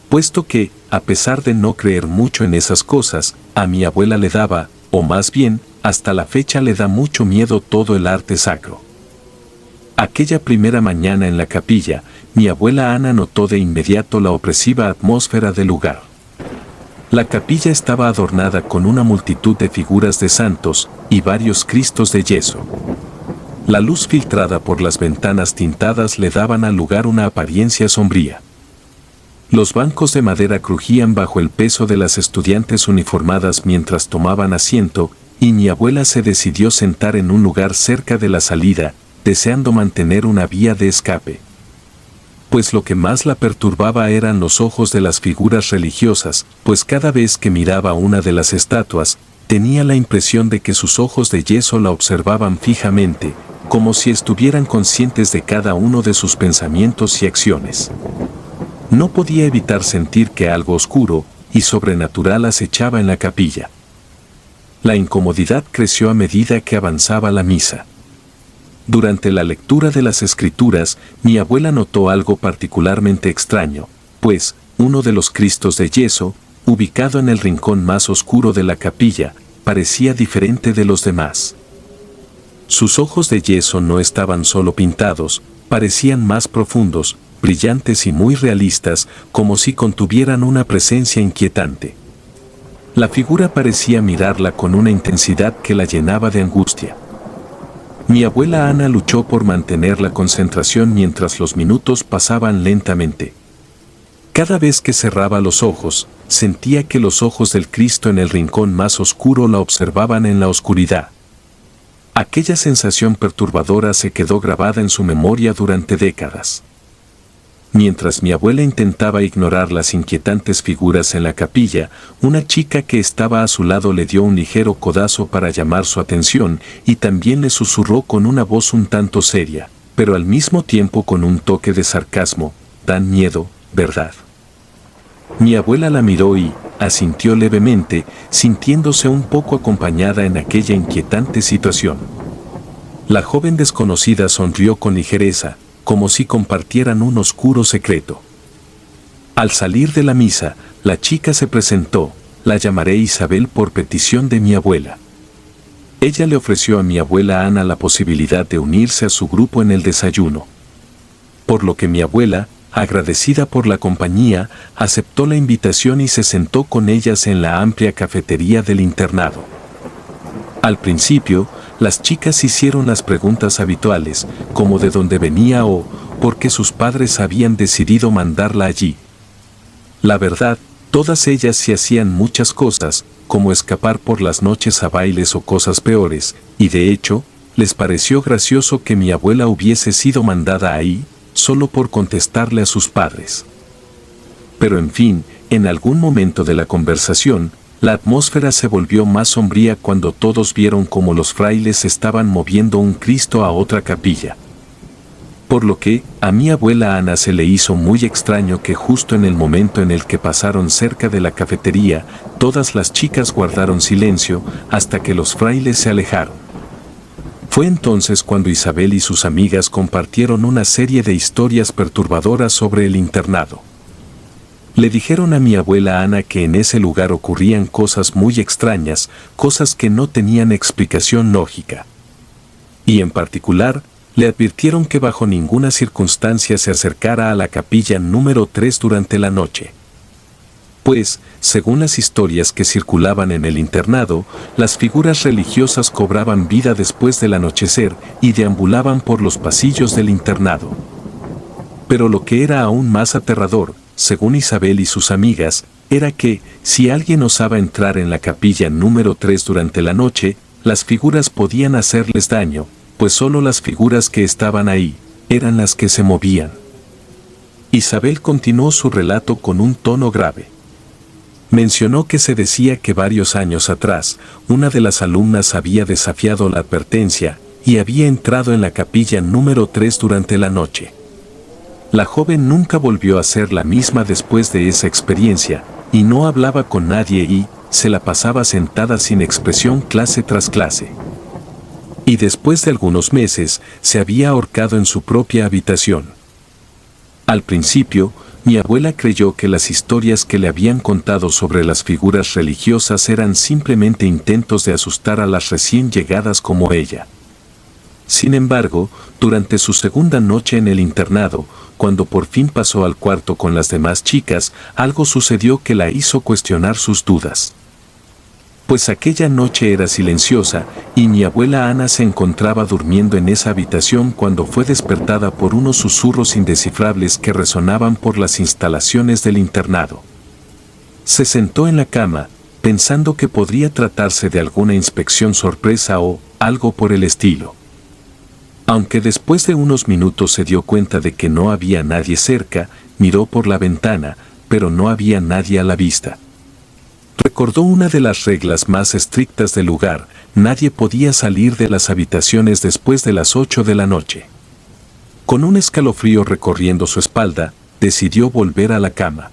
Puesto que, a pesar de no creer mucho en esas cosas, a mi abuela le daba, o más bien, hasta la fecha le da mucho miedo todo el arte sacro. Aquella primera mañana en la capilla, mi abuela Ana notó de inmediato la opresiva atmósfera del lugar. La capilla estaba adornada con una multitud de figuras de santos y varios cristos de yeso. La luz filtrada por las ventanas tintadas le daban al lugar una apariencia sombría. Los bancos de madera crujían bajo el peso de las estudiantes uniformadas mientras tomaban asiento, y mi abuela se decidió sentar en un lugar cerca de la salida, deseando mantener una vía de escape. Pues lo que más la perturbaba eran los ojos de las figuras religiosas, pues cada vez que miraba una de las estatuas, tenía la impresión de que sus ojos de yeso la observaban fijamente, como si estuvieran conscientes de cada uno de sus pensamientos y acciones. No podía evitar sentir que algo oscuro y sobrenatural acechaba en la capilla. La incomodidad creció a medida que avanzaba la misa. Durante la lectura de las escrituras, mi abuela notó algo particularmente extraño, pues, uno de los cristos de yeso, ubicado en el rincón más oscuro de la capilla, parecía diferente de los demás. Sus ojos de yeso no estaban solo pintados, parecían más profundos, brillantes y muy realistas, como si contuvieran una presencia inquietante. La figura parecía mirarla con una intensidad que la llenaba de angustia. Mi abuela Ana luchó por mantener la concentración mientras los minutos pasaban lentamente. Cada vez que cerraba los ojos, sentía que los ojos del Cristo en el rincón más oscuro la observaban en la oscuridad. Aquella sensación perturbadora se quedó grabada en su memoria durante décadas. Mientras mi abuela intentaba ignorar las inquietantes figuras en la capilla, una chica que estaba a su lado le dio un ligero codazo para llamar su atención y también le susurró con una voz un tanto seria, pero al mismo tiempo con un toque de sarcasmo: «Dan miedo, ¿verdad?». Mi abuela la miró y asintió levemente, sintiéndose un poco acompañada en aquella inquietante situación. La joven desconocida sonrió con ligereza, como si compartieran un oscuro secreto. Al salir de la misa, la chica se presentó: «La llamaré Isabel por petición de mi abuela». Ella le ofreció a mi abuela Ana la posibilidad de unirse a su grupo en el desayuno. Por lo que mi abuela, agradecida por la compañía, aceptó la invitación y se sentó con ellas en la amplia cafetería del internado. Al principio, las chicas hicieron las preguntas habituales, como de dónde venía o por qué sus padres habían decidido mandarla allí. La verdad, todas ellas se hacían muchas cosas, como escapar por las noches a bailes o cosas peores, y de hecho, les pareció gracioso que mi abuela hubiese sido mandada ahí, solo por contestarle a sus padres. Pero en fin, en algún momento de la conversación, la atmósfera se volvió más sombría cuando todos vieron cómo los frailes estaban moviendo un Cristo a otra capilla. Por lo que, a mi abuela Ana se le hizo muy extraño que justo en el momento en el que pasaron cerca de la cafetería, todas las chicas guardaron silencio hasta que los frailes se alejaron. Fue entonces cuando Isabel y sus amigas compartieron una serie de historias perturbadoras sobre el internado. Le dijeron a mi abuela Ana que en ese lugar ocurrían cosas muy extrañas, cosas que no tenían explicación lógica. Y en particular, le advirtieron que bajo ninguna circunstancia se acercara a la capilla número 3 durante la noche. Pues, según las historias que circulaban en el internado, las figuras religiosas cobraban vida después del anochecer y deambulaban por los pasillos del internado. Pero lo que era aún más aterrador, según Isabel y sus amigas, era que, si alguien osaba entrar en la capilla número 3 durante la noche, las figuras podían hacerles daño, pues solo las figuras que estaban ahí eran las que se movían. Isabel continuó su relato con un tono grave. Mencionó que se decía que varios años atrás, una de las alumnas había desafiado la advertencia y había entrado en la capilla número 3 durante la noche. La joven nunca volvió a ser la misma después de esa experiencia, y no hablaba con nadie y se la pasaba sentada sin expresión clase tras clase. Y después de algunos meses, se había ahorcado en su propia habitación. Al principio, mi abuela creyó que las historias que le habían contado sobre las figuras religiosas eran simplemente intentos de asustar a las recién llegadas como ella. Sin embargo, durante su segunda noche en el internado, cuando por fin pasó al cuarto con las demás chicas, algo sucedió que la hizo cuestionar sus dudas. Pues aquella noche era silenciosa, y mi abuela Ana se encontraba durmiendo en esa habitación cuando fue despertada por unos susurros indescifrables que resonaban por las instalaciones del internado. Se sentó en la cama, pensando que podría tratarse de alguna inspección sorpresa o algo por el estilo. Aunque después de unos minutos se dio cuenta de que no había nadie cerca, miró por la ventana, pero no había nadie a la vista. Recordó una de las reglas más estrictas del lugar: nadie podía salir de las habitaciones después de las 8 de la noche. Con un escalofrío recorriendo su espalda, decidió volver a la cama.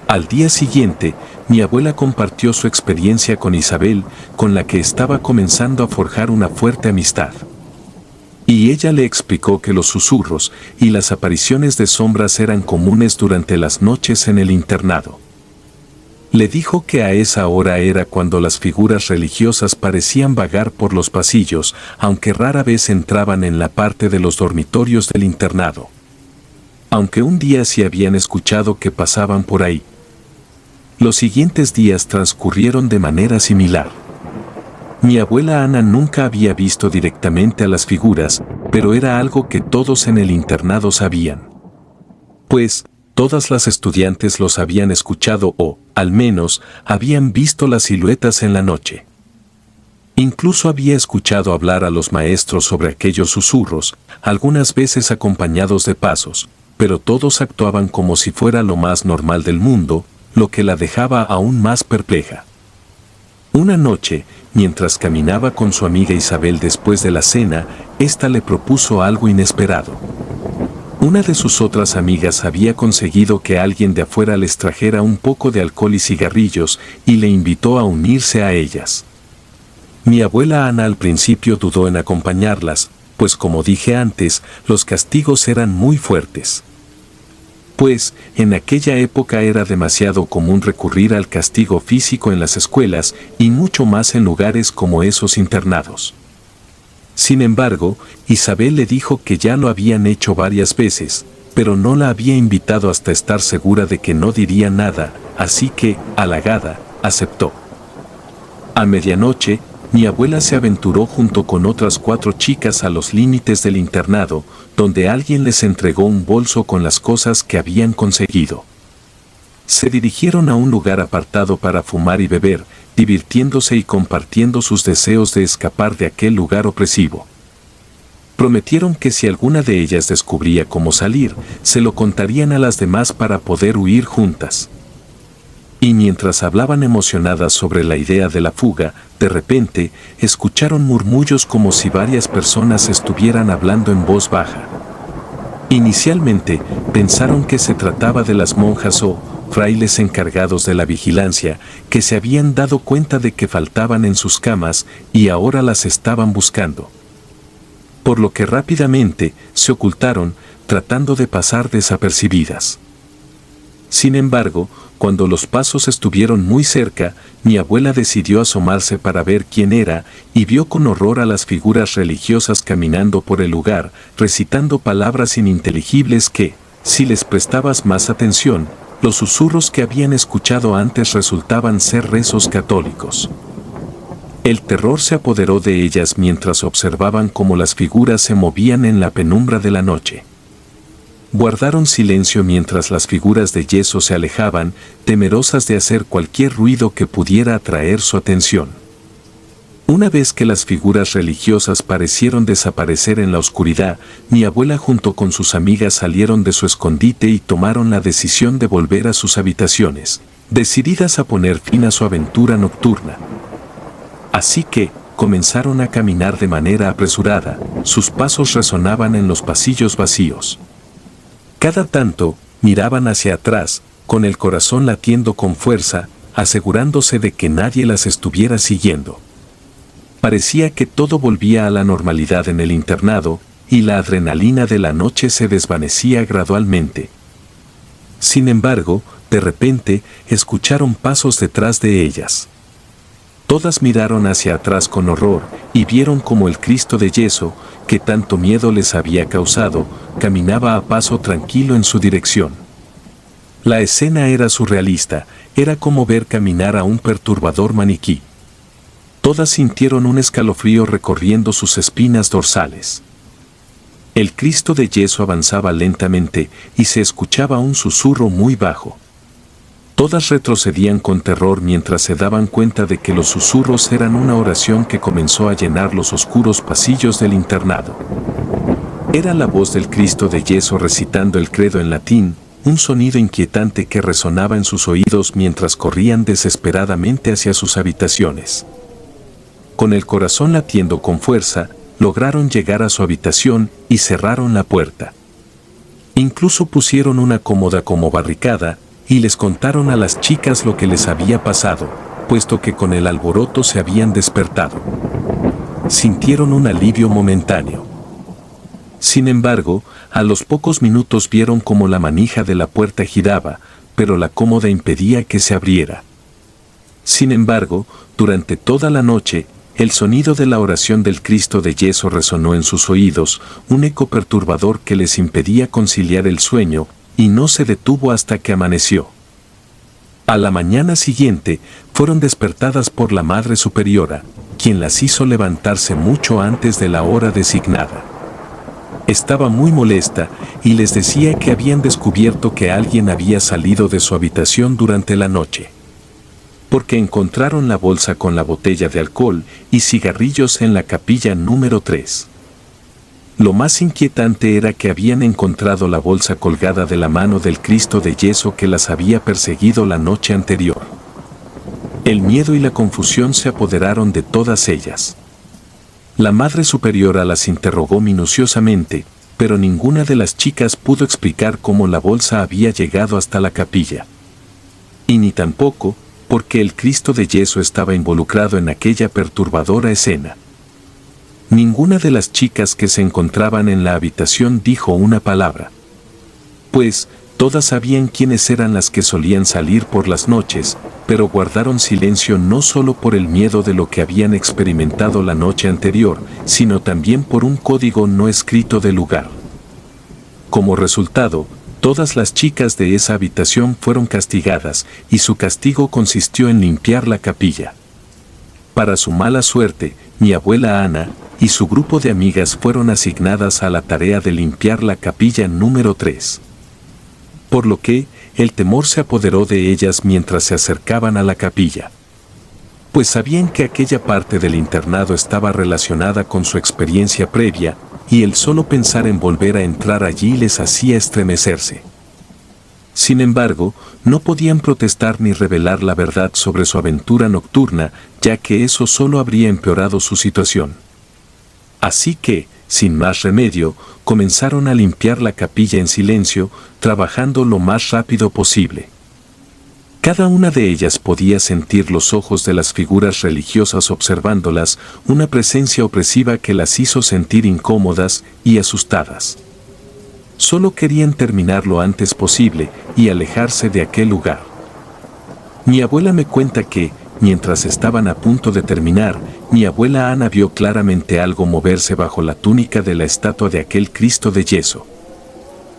Al día siguiente, mi abuela compartió su experiencia con Isabel, con la que estaba comenzando a forjar una fuerte amistad. Y ella le explicó que los susurros y las apariciones de sombras eran comunes durante las noches en el internado. Le dijo que a esa hora era cuando las figuras religiosas parecían vagar por los pasillos, aunque rara vez entraban en la parte de los dormitorios del internado. aunque un día sí habían escuchado que pasaban por ahí. Los siguientes días transcurrieron de manera similar. Mi abuela Ana nunca había visto directamente a las figuras, pero era algo que todos en el internado sabían. Pues, todas las estudiantes los habían escuchado o, al menos, habían visto las siluetas en la noche. Incluso había escuchado hablar a los maestros sobre aquellos susurros, algunas veces acompañados de pasos, pero todos actuaban como si fuera lo más normal del mundo, lo que la dejaba aún más perpleja. Una noche, mientras caminaba con su amiga Isabel después de la cena, ésta le propuso algo inesperado. Una de sus otras amigas había conseguido que alguien de afuera les trajera un poco de alcohol y cigarrillos y le invitó a unirse a ellas. Mi abuela Ana al principio dudó en acompañarlas, pues como dije antes, los castigos eran muy fuertes. Pues, en aquella época era demasiado común recurrir al castigo físico en las escuelas y mucho más en lugares como esos internados. Sin embargo, Isabel le dijo que ya lo habían hecho varias veces, pero no la había invitado hasta estar segura de que no diría nada, así que, halagada, aceptó. A medianoche, mi abuela se aventuró junto con otras 4 chicas a los límites del internado, donde alguien les entregó un bolso con las cosas que habían conseguido. Se dirigieron a un lugar apartado para fumar y beber, divirtiéndose y compartiendo sus deseos de escapar de aquel lugar opresivo. Prometieron que si alguna de ellas descubría cómo salir, se lo contarían a las demás para poder huir juntas. Y mientras hablaban emocionadas sobre la idea de la fuga, de repente, escucharon murmullos como si varias personas estuvieran hablando en voz baja. Inicialmente, pensaron que se trataba de las monjas o frailes encargados de la vigilancia, que se habían dado cuenta de que faltaban en sus camas y ahora las estaban buscando. Por lo que rápidamente se ocultaron, tratando de pasar desapercibidas. Sin embargo, cuando los pasos estuvieron muy cerca, mi abuela decidió asomarse para ver quién era y vio con horror a las figuras religiosas caminando por el lugar, recitando palabras ininteligibles que, si les prestabas más atención, los susurros que habían escuchado antes resultaban ser rezos católicos. El terror se apoderó de ellas mientras observaban cómo las figuras se movían en la penumbra de la noche. Guardaron silencio mientras las figuras de yeso se alejaban, temerosas de hacer cualquier ruido que pudiera atraer su atención. Una vez que las figuras religiosas parecieron desaparecer en la oscuridad, mi abuela junto con sus amigas salieron de su escondite y tomaron la decisión de volver a sus habitaciones, decididas a poner fin a su aventura nocturna. Así que, comenzaron a caminar de manera apresurada, sus pasos resonaban en los pasillos vacíos. Cada tanto, miraban hacia atrás, con el corazón latiendo con fuerza, asegurándose de que nadie las estuviera siguiendo. Parecía que todo volvía a la normalidad en el internado, y la adrenalina de la noche se desvanecía gradualmente. Sin embargo, de repente, escucharon pasos detrás de ellas. Todas miraron hacia atrás con horror y vieron como el Cristo de yeso, que tanto miedo les había causado, caminaba a paso tranquilo en su dirección. La escena era surrealista, era como ver caminar a un perturbador maniquí. Todas sintieron un escalofrío recorriendo sus espinas dorsales. El Cristo de yeso avanzaba lentamente y se escuchaba un susurro muy bajo. Todas retrocedían con terror mientras se daban cuenta de que los susurros eran una oración que comenzó a llenar los oscuros pasillos del internado. Era la voz del Cristo de yeso recitando el credo en latín, un sonido inquietante que resonaba en sus oídos mientras corrían desesperadamente hacia sus habitaciones. Con el corazón latiendo con fuerza, lograron llegar a su habitación y cerraron la puerta. Incluso pusieron una cómoda como barricada, y les contaron a las chicas lo que les había pasado, puesto que con el alboroto se habían despertado. Sintieron un alivio momentáneo. Sin embargo, a los pocos minutos vieron cómo la manija de la puerta giraba, pero la cómoda impedía que se abriera. Sin embargo, durante toda la noche, el sonido de la oración del Cristo de yeso resonó en sus oídos, un eco perturbador que les impedía conciliar el sueño, y no se detuvo hasta que amaneció. A la mañana siguiente, fueron despertadas por la Madre Superiora, quien las hizo levantarse mucho antes de la hora designada. Estaba muy molesta y les decía que habían descubierto que alguien había salido de su habitación durante la noche. Porque encontraron la bolsa con la botella de alcohol y cigarrillos en la capilla número 3. Lo más inquietante era que habían encontrado la bolsa colgada de la mano del Cristo de yeso que las había perseguido la noche anterior. El miedo y la confusión se apoderaron de todas ellas. La Madre Superiora las interrogó minuciosamente, pero ninguna de las chicas pudo explicar cómo la bolsa había llegado hasta la capilla. Y ni tampoco, porque el Cristo de yeso estaba involucrado en aquella perturbadora escena. Ninguna de las chicas que se encontraban en la habitación dijo una palabra. Pues, todas sabían quiénes eran las que solían salir por las noches, pero guardaron silencio no solo por el miedo de lo que habían experimentado la noche anterior, sino también por un código no escrito del lugar. Como resultado, todas las chicas de esa habitación fueron castigadas, y su castigo consistió en limpiar la capilla. Para su mala suerte, mi abuela Ana y su grupo de amigas fueron asignadas a la tarea de limpiar la capilla número 3. Por lo que, el temor se apoderó de ellas mientras se acercaban a la capilla. Pues sabían que aquella parte del internado estaba relacionada con su experiencia previa, y el solo pensar en volver a entrar allí les hacía estremecerse. Sin embargo, no podían protestar ni revelar la verdad sobre su aventura nocturna, ya que eso solo habría empeorado su situación. Así que, sin más remedio, comenzaron a limpiar la capilla en silencio, trabajando lo más rápido posible. Cada una de ellas podía sentir los ojos de las figuras religiosas observándolas, una presencia opresiva que las hizo sentir incómodas y asustadas. Solo querían terminar lo antes posible y alejarse de aquel lugar. Mi abuela me cuenta que, mientras estaban a punto de terminar, mi abuela Ana vio claramente algo moverse bajo la túnica de la estatua de aquel Cristo de yeso.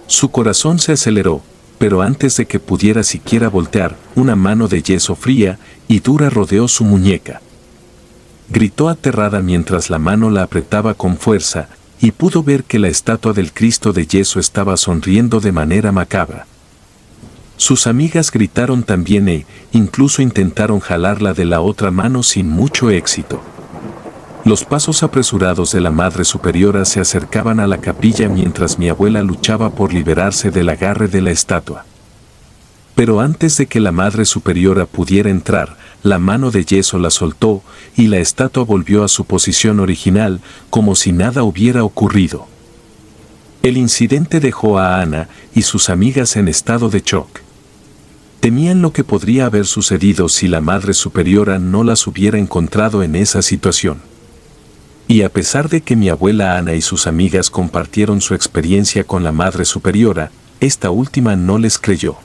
Su corazón se aceleró, pero antes de que pudiera siquiera voltear, una mano de yeso fría y dura rodeó su muñeca. Gritó aterrada mientras la mano la apretaba con fuerza, y pudo ver que la estatua del Cristo de yeso estaba sonriendo de manera macabra. Sus amigas gritaron también e incluso intentaron jalarla de la otra mano sin mucho éxito. Los pasos apresurados de la Madre Superiora se acercaban a la capilla mientras mi abuela luchaba por liberarse del agarre de la estatua. Pero antes de que la Madre Superiora pudiera entrar, la mano de yeso la soltó y la estatua volvió a su posición original, como si nada hubiera ocurrido. El incidente dejó a Ana y sus amigas en estado de shock. Temían lo que podría haber sucedido si la Madre Superiora no las hubiera encontrado en esa situación. Y a pesar de que mi abuela Ana y sus amigas compartieron su experiencia con la Madre Superiora, esta última no les creyó.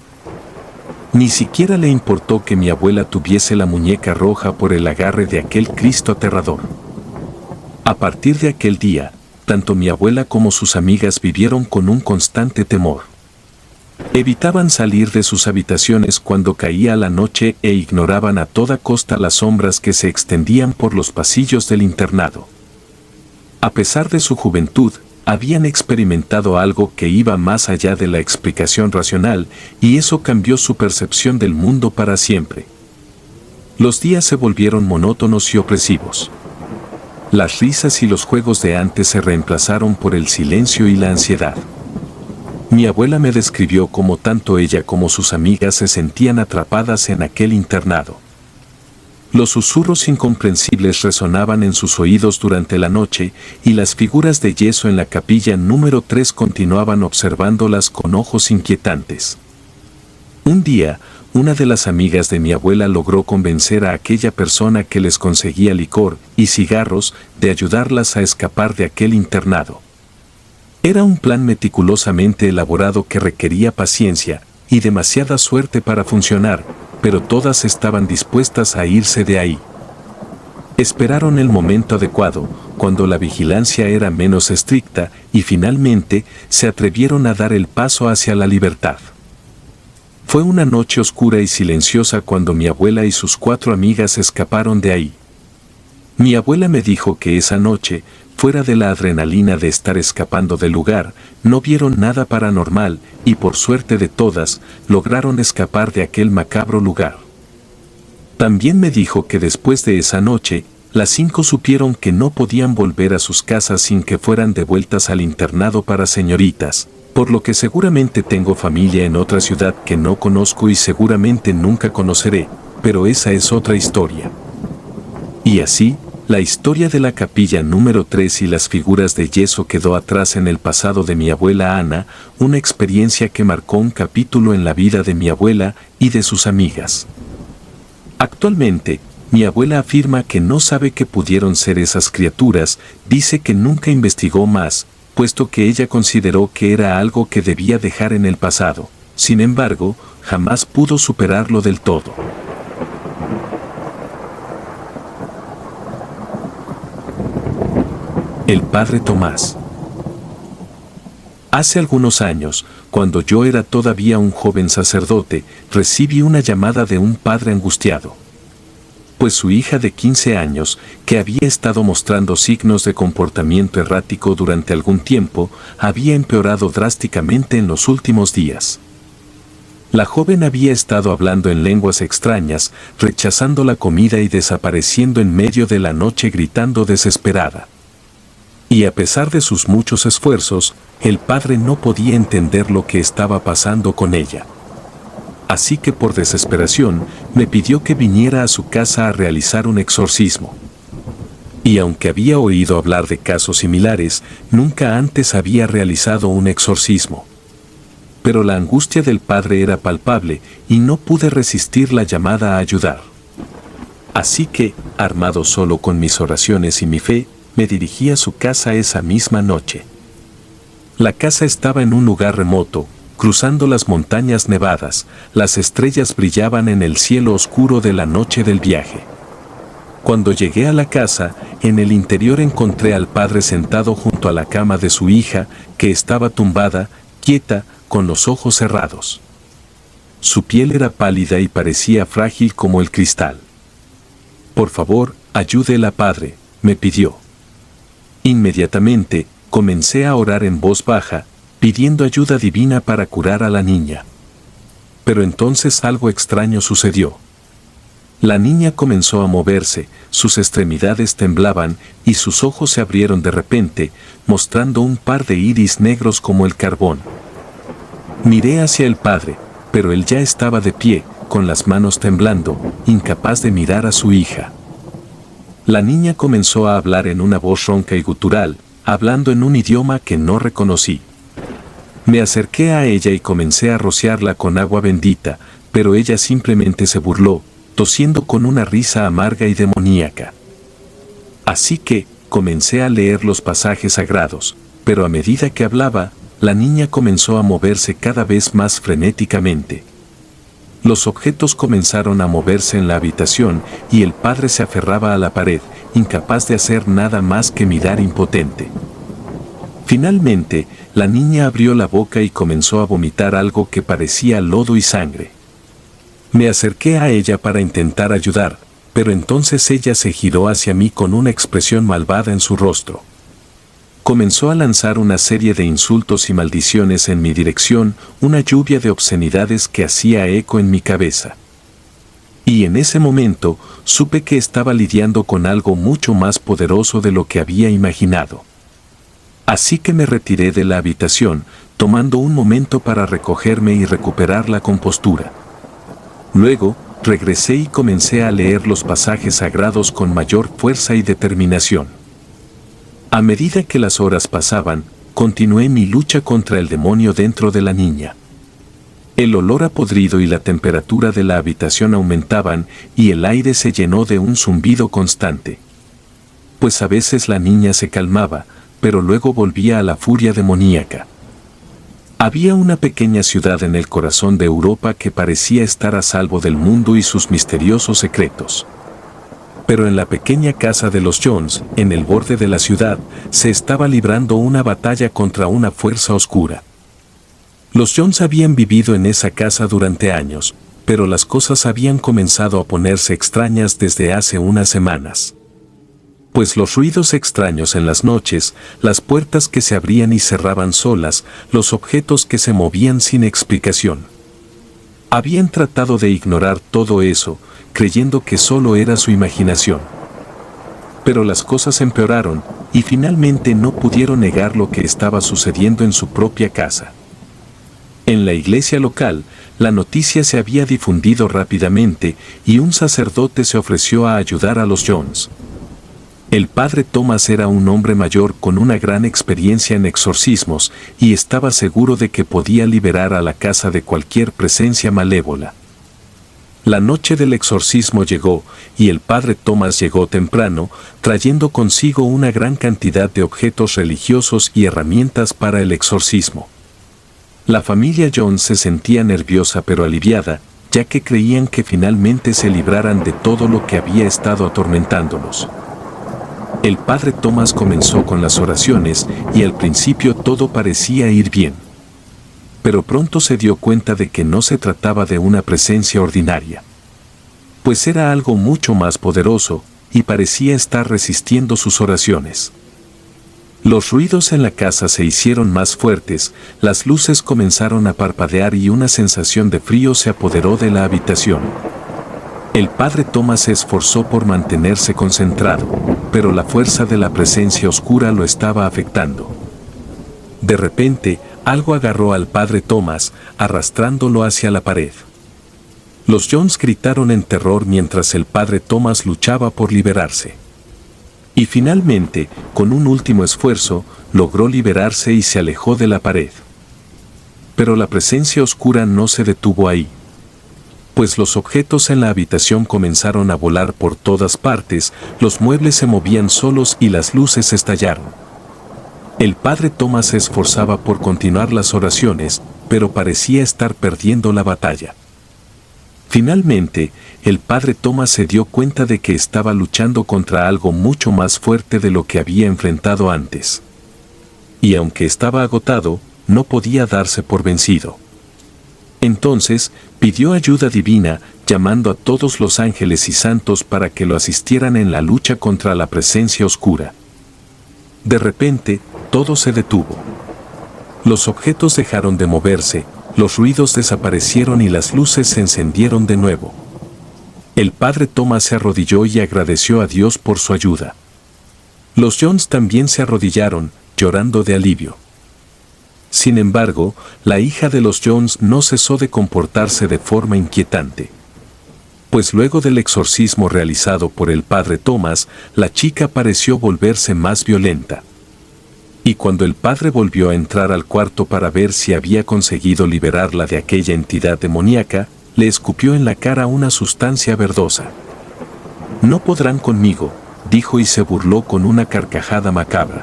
Ni siquiera le importó que mi abuela tuviese la muñeca roja por el agarre de aquel Cristo aterrador. A partir de aquel día, tanto mi abuela como sus amigas vivieron con un constante temor. Evitaban salir de sus habitaciones cuando caía la noche e ignoraban a toda costa las sombras que se extendían por los pasillos del internado. A pesar de su juventud, habían experimentado algo que iba más allá de la explicación racional, y eso cambió su percepción del mundo para siempre. Los días se volvieron monótonos y opresivos. Las risas y los juegos de antes se reemplazaron por el silencio y la ansiedad. Mi abuela me describió cómo tanto ella como sus amigas se sentían atrapadas en aquel internado. Los susurros incomprensibles resonaban en sus oídos durante la noche, y las figuras de yeso en la capilla número 3 continuaban observándolas con ojos inquietantes. Un día, una de las amigas de mi abuela logró convencer a aquella persona que les conseguía licor y cigarros de ayudarlas a escapar de aquel internado. Era un plan meticulosamente elaborado que requería paciencia y demasiada suerte para funcionar, pero todas estaban dispuestas a irse de ahí. Esperaron el momento adecuado, cuando la vigilancia era menos estricta, y finalmente se atrevieron a dar el paso hacia la libertad. Fue una noche oscura y silenciosa cuando mi abuela y sus 4 amigas escaparon de ahí. Mi abuela me dijo que esa noche, fuera de la adrenalina de estar escapando del lugar, no vieron nada paranormal y por suerte de todas, lograron escapar de aquel macabro lugar. También me dijo que después de esa noche, las 5 supieron que no podían volver a sus casas sin que fueran devueltas al internado para señoritas, por lo que seguramente tengo familia en otra ciudad que no conozco y seguramente nunca conoceré, pero esa es otra historia. Y así, la historia de la capilla número 3 y las figuras de yeso quedó atrás en el pasado de mi abuela Ana, una experiencia que marcó un capítulo en la vida de mi abuela y de sus amigas. Actualmente, mi abuela afirma que no sabe qué pudieron ser esas criaturas, dice que nunca investigó más, puesto que ella consideró que era algo que debía dejar en el pasado. Sin embargo, jamás pudo superarlo del todo. El Padre Tomás. Hace algunos años, cuando yo era todavía un joven sacerdote, recibí una llamada de un padre angustiado. Pues su hija de 15 años, que había estado mostrando signos de comportamiento errático durante algún tiempo, había empeorado drásticamente en los últimos días. La joven había estado hablando en lenguas extrañas, rechazando la comida y desapareciendo en medio de la noche gritando desesperada. Y a pesar de sus muchos esfuerzos, el padre no podía entender lo que estaba pasando con ella. Así que por desesperación, me pidió que viniera a su casa a realizar un exorcismo. Y aunque había oído hablar de casos similares, nunca antes había realizado un exorcismo. Pero la angustia del padre era palpable y no pude resistir la llamada a ayudar. Así que, armado solo con mis oraciones y mi fe, me dirigí a su casa esa misma noche. La casa estaba en un lugar remoto, cruzando las montañas nevadas, las estrellas brillaban en el cielo oscuro de la noche del viaje. Cuando llegué a la casa, en el interior encontré al padre sentado junto a la cama de su hija, que estaba tumbada, quieta, con los ojos cerrados. Su piel era pálida y parecía frágil como el cristal. Por favor, ayúdela, padre, me pidió. Inmediatamente, comencé a orar en voz baja, pidiendo ayuda divina para curar a la niña. Pero entonces algo extraño sucedió. La niña comenzó a moverse, sus extremidades temblaban y sus ojos se abrieron de repente, mostrando un par de iris negros como el carbón. Miré hacia el padre, pero él ya estaba de pie, con las manos temblando, incapaz de mirar a su hija. La niña comenzó a hablar en una voz ronca y gutural, hablando en un idioma que no reconocí. Me acerqué a ella y comencé a rociarla con agua bendita, pero ella simplemente se burló, tosiendo con una risa amarga y demoníaca. Así que, comencé a leer los pasajes sagrados, pero a medida que hablaba, la niña comenzó a moverse cada vez más frenéticamente. Los objetos comenzaron a moverse en la habitación y el padre se aferraba a la pared, incapaz de hacer nada más que mirar impotente. Finalmente, la niña abrió la boca y comenzó a vomitar algo que parecía lodo y sangre. Me acerqué a ella para intentar ayudar, pero entonces ella se giró hacia mí con una expresión malvada en su rostro. Comenzó a lanzar una serie de insultos y maldiciones en mi dirección, una lluvia de obscenidades que hacía eco en mi cabeza. Y en ese momento, supe que estaba lidiando con algo mucho más poderoso de lo que había imaginado. Así que me retiré de la habitación, tomando un momento para recogerme y recuperar la compostura. Luego, regresé y comencé a leer los pasajes sagrados con mayor fuerza y determinación. A medida que las horas pasaban, continué mi lucha contra el demonio dentro de la niña. El olor a podrido y la temperatura de la habitación aumentaban y el aire se llenó de un zumbido constante. Pues a veces la niña se calmaba, pero luego volvía a la furia demoníaca. Había una pequeña ciudad en el corazón de Europa que parecía estar a salvo del mundo y sus misteriosos secretos. Pero en la pequeña casa de los Jones, en el borde de la ciudad, se estaba librando una batalla contra una fuerza oscura. Los Jones habían vivido en esa casa durante años, pero las cosas habían comenzado a ponerse extrañas desde hace unas semanas. Pues los ruidos extraños en las noches, las puertas que se abrían y cerraban solas, los objetos que se movían sin explicación. Habían tratado de ignorar todo eso, creyendo que solo era su imaginación. Pero las cosas empeoraron, y finalmente no pudieron negar lo que estaba sucediendo en su propia casa. En la iglesia local, la noticia se había difundido rápidamente y un sacerdote se ofreció a ayudar a los Jones. El padre Thomas era un hombre mayor con una gran experiencia en exorcismos y estaba seguro de que podía liberar a la casa de cualquier presencia malévola. La noche del exorcismo llegó y el padre Thomas llegó temprano, trayendo consigo una gran cantidad de objetos religiosos y herramientas para el exorcismo. La familia Jones se sentía nerviosa pero aliviada, ya que creían que finalmente se libraran de todo lo que había estado atormentándolos. El padre Thomas comenzó con las oraciones y al principio todo parecía ir bien. Pero pronto se dio cuenta de que no se trataba de una presencia ordinaria. Pues era algo mucho más poderoso y parecía estar resistiendo sus oraciones. Los ruidos en la casa se hicieron más fuertes, las luces comenzaron a parpadear y una sensación de frío se apoderó de la habitación. El padre Thomas se esforzó por mantenerse concentrado, pero la fuerza de la presencia oscura lo estaba afectando. De repente, algo agarró al padre Thomas, arrastrándolo hacia la pared. Los Jones gritaron en terror mientras el padre Thomas luchaba por liberarse. Y finalmente, con un último esfuerzo, logró liberarse y se alejó de la pared. Pero la presencia oscura no se detuvo ahí. Pues los objetos en la habitación comenzaron a volar por todas partes, los muebles se movían solos y las luces estallaron. El padre Thomas se esforzaba por continuar las oraciones, pero parecía estar perdiendo la batalla. Finalmente, el padre Thomas se dio cuenta de que estaba luchando contra algo mucho más fuerte de lo que había enfrentado antes. Y aunque estaba agotado, no podía darse por vencido. Entonces, pidió ayuda divina, llamando a todos los ángeles y santos para que lo asistieran en la lucha contra la presencia oscura. De repente, todo se detuvo. Los objetos dejaron de moverse, los ruidos desaparecieron y las luces se encendieron de nuevo. El padre Thomas se arrodilló y agradeció a Dios por su ayuda. Los Jones también se arrodillaron, llorando de alivio. Sin embargo, la hija de los Jones no cesó de comportarse de forma inquietante. Pues luego del exorcismo realizado por el padre Thomas, la chica pareció volverse más violenta. Y cuando el padre volvió a entrar al cuarto para ver si había conseguido liberarla de aquella entidad demoníaca, le escupió en la cara una sustancia verdosa. «No podrán conmigo», dijo y se burló con una carcajada macabra.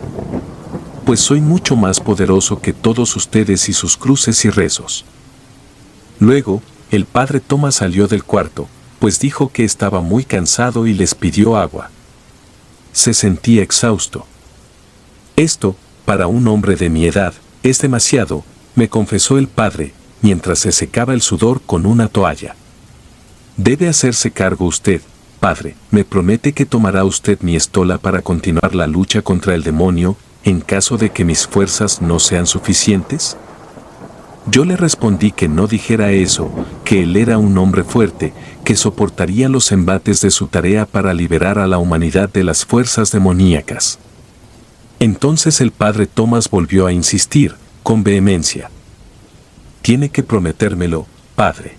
«Pues soy mucho más poderoso que todos ustedes y sus cruces y rezos». Luego, el padre Thomas salió del cuarto, pues dijo que estaba muy cansado y les pidió agua. Se sentía exhausto. «Esto, para un hombre de mi edad, es demasiado», me confesó el padre, mientras se secaba el sudor con una toalla. «Debe hacerse cargo usted, padre, me promete que tomará usted mi estola para continuar la lucha contra el demonio, en caso de que mis fuerzas no sean suficientes». Yo le respondí que no dijera eso, que él era un hombre fuerte, que soportaría los embates de su tarea para liberar a la humanidad de las fuerzas demoníacas. Entonces el padre Thomas volvió a insistir, con vehemencia. «Tiene que prometérmelo, padre.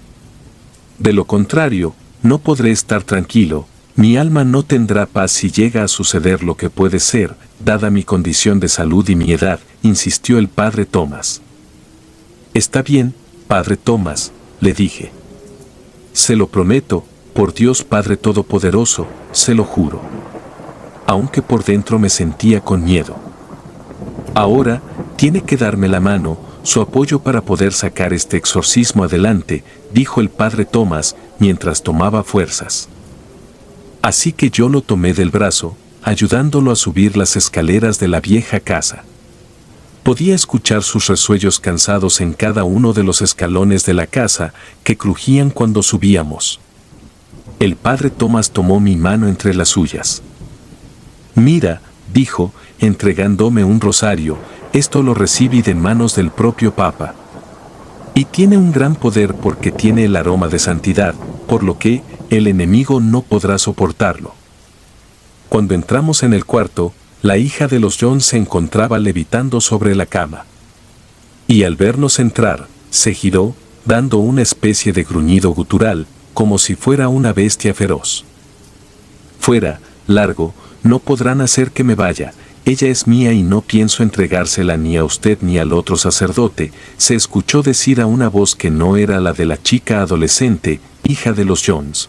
De lo contrario, no podré estar tranquilo, mi alma no tendrá paz si llega a suceder lo que puede ser, dada mi condición de salud y mi edad», insistió el padre Thomas. «Está bien, padre Thomas», le dije. «Se lo prometo, por Dios Padre Todopoderoso, se lo juro». Aunque por dentro me sentía con miedo. «Ahora, tiene que darme la mano, su apoyo para poder sacar este exorcismo adelante», dijo el padre Thomas, mientras tomaba fuerzas. Así que yo lo tomé del brazo, ayudándolo a subir las escaleras de la vieja casa. Podía escuchar sus resuellos cansados en cada uno de los escalones de la casa que crujían cuando subíamos. El padre Thomas tomó mi mano entre las suyas. «Mira», dijo, entregándome un rosario, «esto lo recibí de manos del propio Papa. Y tiene un gran poder porque tiene el aroma de santidad, por lo que el enemigo no podrá soportarlo». Cuando entramos en el cuarto, la hija de los Jones se encontraba levitando sobre la cama. Y al vernos entrar, se giró, dando una especie de gruñido gutural, como si fuera una bestia feroz. «Fuera, largo, no podrán hacer que me vaya, ella es mía y no pienso entregársela ni a usted ni al otro sacerdote», se escuchó decir a una voz que no era la de la chica adolescente, hija de los Jones.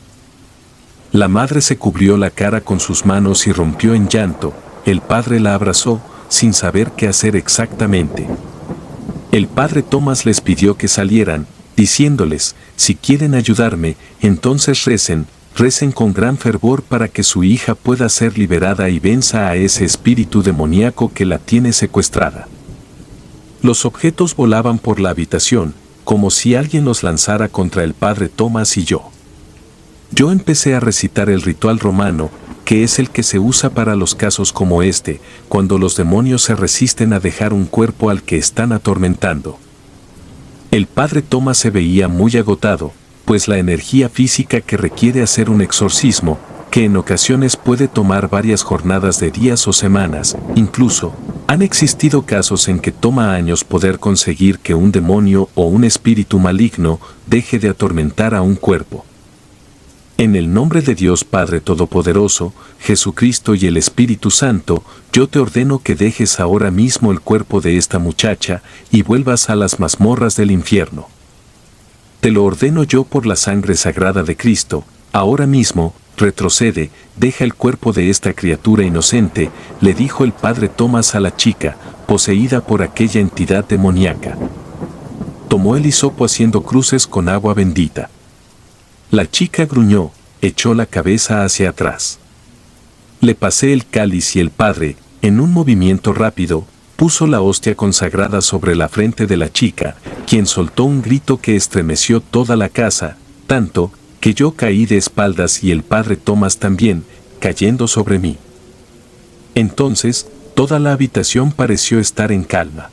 La madre se cubrió la cara con sus manos y rompió en llanto. El padre la abrazó, sin saber qué hacer exactamente. El padre Thomas les pidió que salieran, diciéndoles, «Si quieren ayudarme, entonces recen con gran fervor para que su hija pueda ser liberada y venza a ese espíritu demoníaco que la tiene secuestrada». Los objetos volaban por la habitación, como si alguien los lanzara contra el padre Thomas y yo. Yo empecé a recitar el ritual romano, que es el que se usa para los casos como este, cuando los demonios se resisten a dejar un cuerpo al que están atormentando. El padre Thomas se veía muy agotado, pues la energía física que requiere hacer un exorcismo, que en ocasiones puede tomar varias jornadas de días o semanas, incluso, han existido casos en que toma años poder conseguir que un demonio o un espíritu maligno deje de atormentar a un cuerpo. En el nombre de Dios Padre Todopoderoso, Jesucristo y el Espíritu Santo, yo te ordeno que dejes ahora mismo el cuerpo de esta muchacha y vuelvas a las mazmorras del infierno. Te lo ordeno yo por la sangre sagrada de Cristo, ahora mismo, retrocede, deja el cuerpo de esta criatura inocente, le dijo el padre Thomas a la chica, poseída por aquella entidad demoníaca. Tomó el hisopo haciendo cruces con agua bendita. La chica gruñó, echó la cabeza hacia atrás. Le pasé el cáliz y el padre, en un movimiento rápido, puso la hostia consagrada sobre la frente de la chica, quien soltó un grito que estremeció toda la casa, tanto que yo caí de espaldas y el padre Thomas también, cayendo sobre mí. Entonces, toda la habitación pareció estar en calma.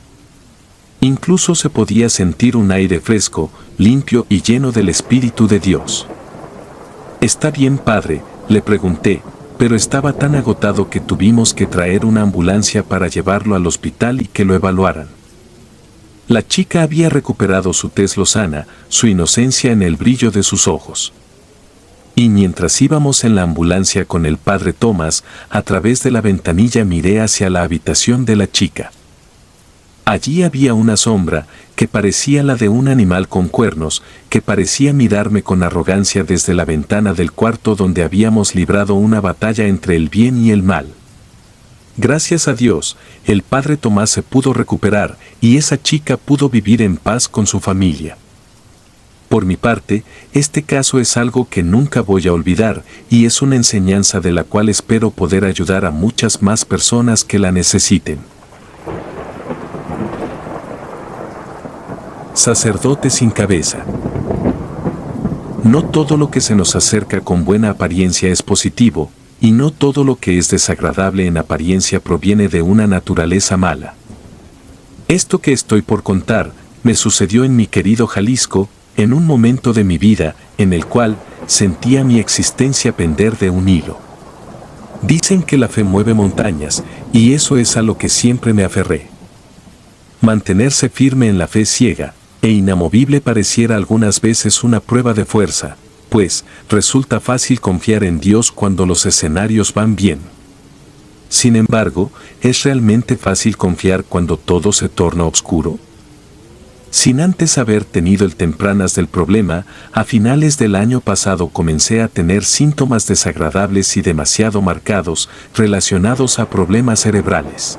Incluso se podía sentir un aire fresco, limpio y lleno del Espíritu de Dios. «¿Está bien, padre?», le pregunté, pero estaba tan agotado que tuvimos que traer una ambulancia para llevarlo al hospital y que lo evaluaran. La chica había recuperado su tez lozana, su inocencia en el brillo de sus ojos. Y mientras íbamos en la ambulancia con el padre Thomas, a través de la ventanilla miré hacia la habitación de la chica. Allí había una sombra, que parecía la de un animal con cuernos, que parecía mirarme con arrogancia desde la ventana del cuarto donde habíamos librado una batalla entre el bien y el mal. Gracias a Dios, el padre Tomás se pudo recuperar y esa chica pudo vivir en paz con su familia. Por mi parte, este caso es algo que nunca voy a olvidar y es una enseñanza de la cual espero poder ayudar a muchas más personas que la necesiten. Sacerdote sin cabeza. No todo lo que se nos acerca con buena apariencia es positivo, y no todo lo que es desagradable en apariencia proviene de una naturaleza mala. Esto que estoy por contar, me sucedió en mi querido Jalisco, en un momento de mi vida, en el cual sentía mi existencia pender de un hilo. Dicen que la fe mueve montañas, y eso es a lo que siempre me aferré. Mantenerse firme en la fe ciega e inamovible pareciera algunas veces una prueba de fuerza, pues resulta fácil confiar en Dios cuando los escenarios van bien. Sin embargo, ¿es realmente fácil confiar cuando todo se torna oscuro? Sin antes haber tenido el tempranas del problema, a finales del año pasado comencé a tener síntomas desagradables y demasiado marcados relacionados a problemas cerebrales.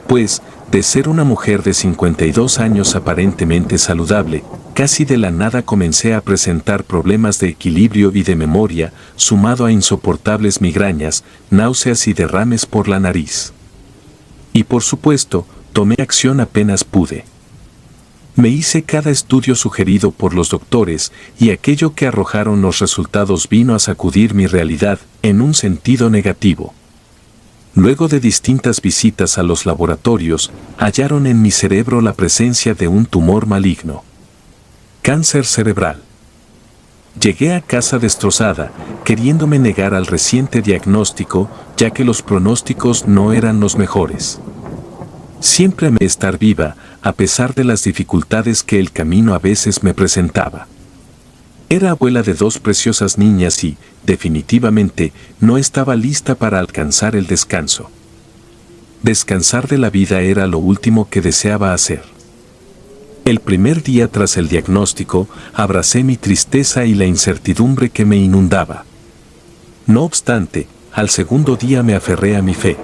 Pues, de ser una mujer de 52 años aparentemente saludable, casi de la nada comencé a presentar problemas de equilibrio y de memoria, sumado a insoportables migrañas, náuseas y derrames por la nariz. Y por supuesto, tomé acción apenas pude. Me hice cada estudio sugerido por los doctores y aquello que arrojaron los resultados vino a sacudir mi realidad en un sentido negativo. Luego de distintas visitas a los laboratorios, hallaron en mi cerebro la presencia de un tumor maligno. Cáncer cerebral. Llegué a casa destrozada, queriéndome negar al reciente diagnóstico, ya que los pronósticos no eran los mejores. Siempre amé estar viva, a pesar de las dificultades que el camino a veces me presentaba. Era abuela de 2 preciosas niñas y, definitivamente, no estaba lista para alcanzar el descanso. Descansar de la vida era lo último que deseaba hacer. El primer día tras el diagnóstico, abracé mi tristeza y la incertidumbre que me inundaba. No obstante, al segundo día me aferré a mi fe.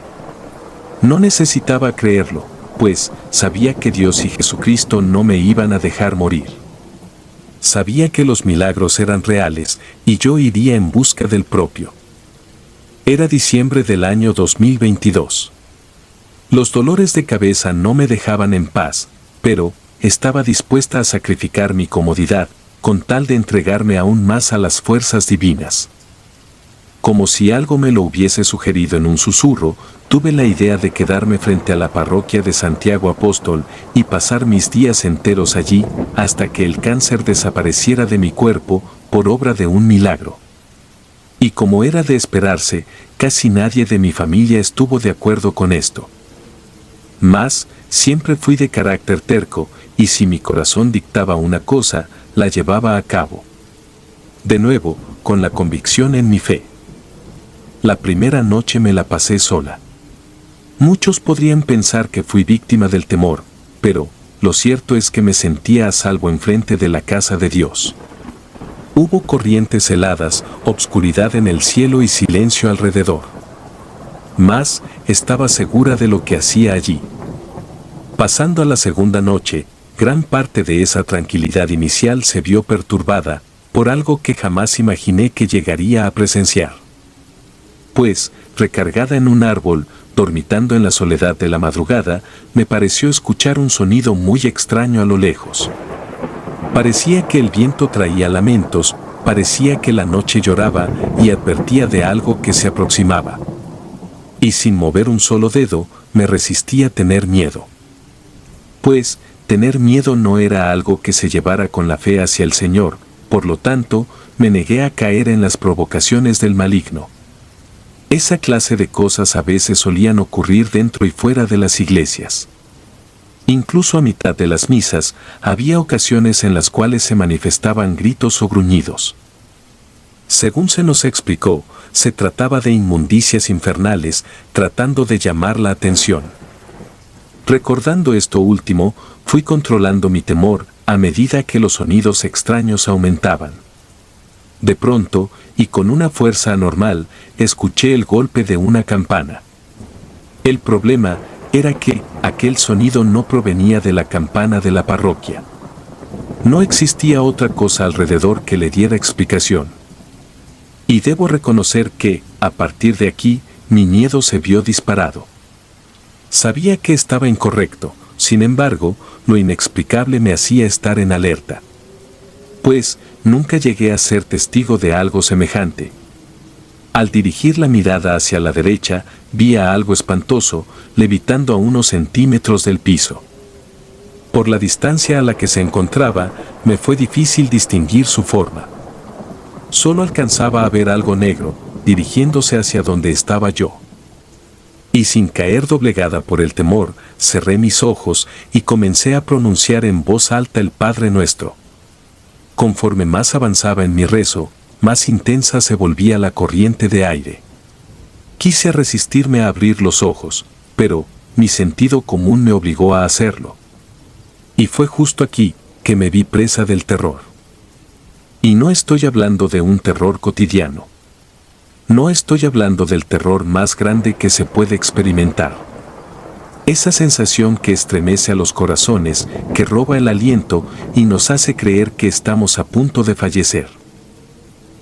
No necesitaba creerlo, pues sabía que Dios y Jesucristo no me iban a dejar morir. Sabía que los milagros eran reales y yo iría en busca del propio. Era diciembre del año 2022. Los dolores de cabeza no me dejaban en paz, pero estaba dispuesta a sacrificar mi comodidad con tal de entregarme aún más a las fuerzas divinas. Como si algo me lo hubiese sugerido en un susurro, tuve la idea de quedarme frente a la parroquia de Santiago Apóstol y pasar mis días enteros allí hasta que el cáncer desapareciera de mi cuerpo por obra de un milagro. Y como era de esperarse, casi nadie de mi familia estuvo de acuerdo con esto. Mas, siempre fui de carácter terco, y si mi corazón dictaba una cosa, la llevaba a cabo. De nuevo, con la convicción en mi fe. La primera noche me la pasé sola. Muchos podrían pensar que fui víctima del temor, pero lo cierto es que me sentía a salvo enfrente de la casa de Dios. Hubo corrientes heladas, obscuridad en el cielo y silencio alrededor. Mas, estaba segura de lo que hacía allí. Pasando a la segunda noche, gran parte de esa tranquilidad inicial se vio perturbada por algo que jamás imaginé que llegaría a presenciar. Pues, recargada en un árbol, dormitando en la soledad de la madrugada, me pareció escuchar un sonido muy extraño a lo lejos. Parecía que el viento traía lamentos, parecía que la noche lloraba y advertía de algo que se aproximaba. Y sin mover un solo dedo, me resistí a tener miedo. Pues, tener miedo no era algo que se llevara con la fe hacia el Señor, por lo tanto, me negué a caer en las provocaciones del maligno. Esa clase de cosas a veces solían ocurrir dentro y fuera de las iglesias. Incluso a mitad de las misas, había ocasiones en las cuales se manifestaban gritos o gruñidos. Según se nos explicó, se trataba de inmundicias infernales, tratando de llamar la atención. Recordando esto último, fui controlando mi temor a medida que los sonidos extraños aumentaban. De pronto, y con una fuerza anormal, escuché el golpe de una campana. El problema era que aquel sonido no provenía de la campana de la parroquia. No existía otra cosa alrededor que le diera explicación. Y debo reconocer que, a partir de aquí, mi miedo se vio disparado. Sabía que estaba incorrecto, sin embargo, lo inexplicable me hacía estar en alerta. Pues, nunca llegué a ser testigo de algo semejante. Al dirigir la mirada hacia la derecha, vi a algo espantoso, levitando a unos centímetros del piso. Por la distancia a la que se encontraba, me fue difícil distinguir su forma. Solo alcanzaba a ver algo negro, dirigiéndose hacia donde estaba yo. Y sin caer doblegada por el temor, cerré mis ojos y comencé a pronunciar en voz alta el Padre Nuestro. Conforme más avanzaba en mi rezo, más intensa se volvía la corriente de aire. Quise resistirme a abrir los ojos, pero mi sentido común me obligó a hacerlo. Y fue justo aquí que me vi presa del terror. Y no estoy hablando de un terror cotidiano. No estoy hablando del terror más grande que se puede experimentar. Esa sensación que estremece a los corazones, que roba el aliento y nos hace creer que estamos a punto de fallecer.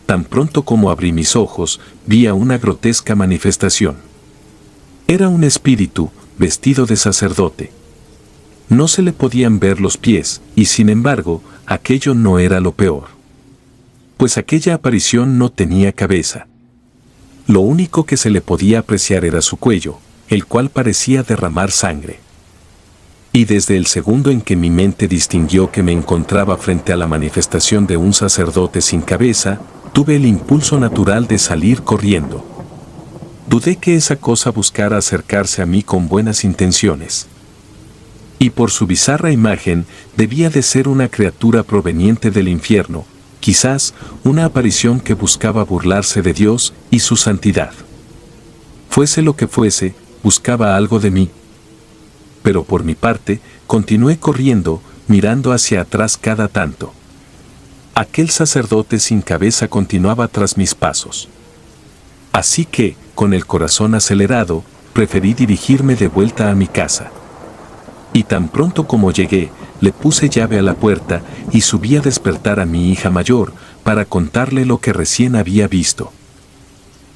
Tan pronto como abrí mis ojos, vi a una grotesca manifestación. Era un espíritu, vestido de sacerdote. No se le podían ver los pies, y sin embargo, aquello no era lo peor. Pues aquella aparición no tenía cabeza. Lo único que se le podía apreciar era su cuello, el cual parecía derramar sangre. Y desde el segundo en que mi mente distinguió que me encontraba frente a la manifestación de un sacerdote sin cabeza, tuve el impulso natural de salir corriendo. Dudé que esa cosa buscara acercarse a mí con buenas intenciones. Y por su bizarra imagen, debía de ser una criatura proveniente del infierno, quizás una aparición que buscaba burlarse de Dios y su santidad. Fuese lo que fuese, buscaba algo de mí. Pero por mi parte, continué corriendo, mirando hacia atrás cada tanto. Aquel sacerdote sin cabeza continuaba tras mis pasos. Así que, con el corazón acelerado, preferí dirigirme de vuelta a mi casa. Y tan pronto como llegué, le puse llave a la puerta y subí a despertar a mi hija mayor para contarle lo que recién había visto.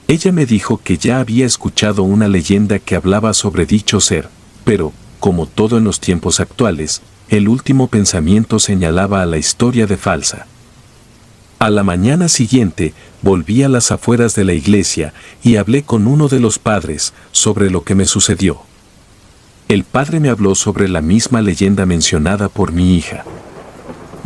Ella me dijo que ya había escuchado una leyenda que hablaba sobre dicho ser, pero, como todo en los tiempos actuales, el último pensamiento señalaba a la historia de falsa. A la mañana siguiente, volví a las afueras de la iglesia y hablé con uno de los padres sobre lo que me sucedió. El padre me habló sobre la misma leyenda mencionada por mi hija.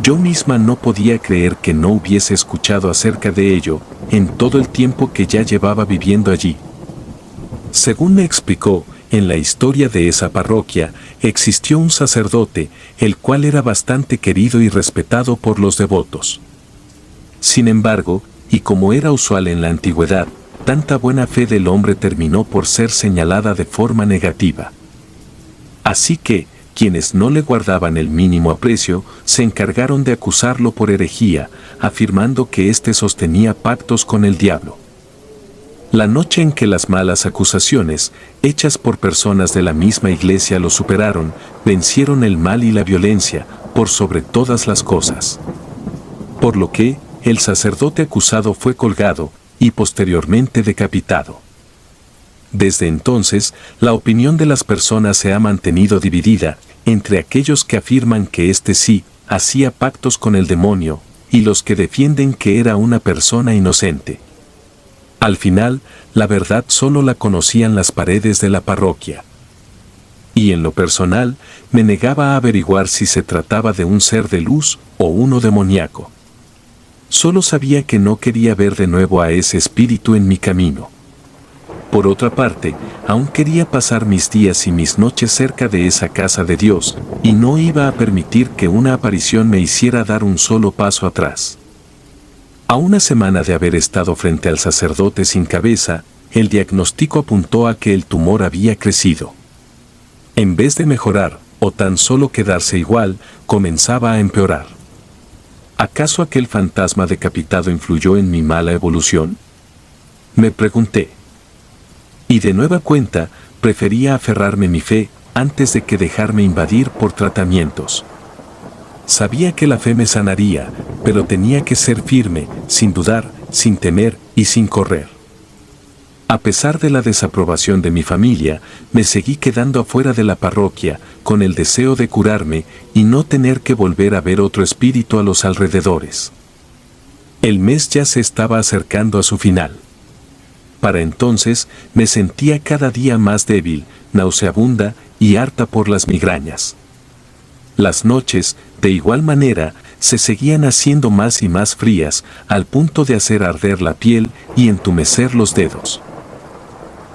Yo misma no podía creer que no hubiese escuchado acerca de ello en todo el tiempo que ya llevaba viviendo allí. Según me explicó, en la historia de esa parroquia existió un sacerdote, el cual era bastante querido y respetado por los devotos. Sin embargo, y como era usual en la antigüedad, tanta buena fe del hombre terminó por ser señalada de forma negativa. Así que, quienes no le guardaban el mínimo aprecio, se encargaron de acusarlo por herejía, afirmando que éste sostenía pactos con el diablo. La noche en que las malas acusaciones, hechas por personas de la misma iglesia lo superaron, vencieron el mal y la violencia, por sobre todas las cosas. Por lo que, el sacerdote acusado fue colgado, y posteriormente decapitado. Desde entonces, la opinión de las personas se ha mantenido dividida entre aquellos que afirman que éste sí hacía pactos con el demonio y los que defienden que era una persona inocente. Al final, la verdad solo la conocían las paredes de la parroquia. Y en lo personal, me negaba a averiguar si se trataba de un ser de luz o uno demoníaco. Solo sabía que no quería ver de nuevo a ese espíritu en mi camino. Por otra parte, aún quería pasar mis días y mis noches cerca de esa casa de Dios, y no iba a permitir que una aparición me hiciera dar un solo paso atrás. A una semana de haber estado frente al sacerdote sin cabeza, el diagnóstico apuntó a que el tumor había crecido. En vez de mejorar, o tan solo quedarse igual, comenzaba a empeorar. ¿Acaso aquel fantasma decapitado influyó en mi mala evolución? Me pregunté. Y de nueva cuenta, prefería aferrarme a mi fe antes de que dejarme invadir por tratamientos. Sabía que la fe me sanaría, pero tenía que ser firme, sin dudar, sin temer y sin correr. A pesar de la desaprobación de mi familia, me seguí quedando afuera de la parroquia, con el deseo de curarme y no tener que volver a ver otro espíritu a los alrededores. El mes ya se estaba acercando a su final. Para entonces, me sentía cada día más débil, nauseabunda y harta por las migrañas. Las noches, de igual manera, se seguían haciendo más y más frías, al punto de hacer arder la piel y entumecer los dedos.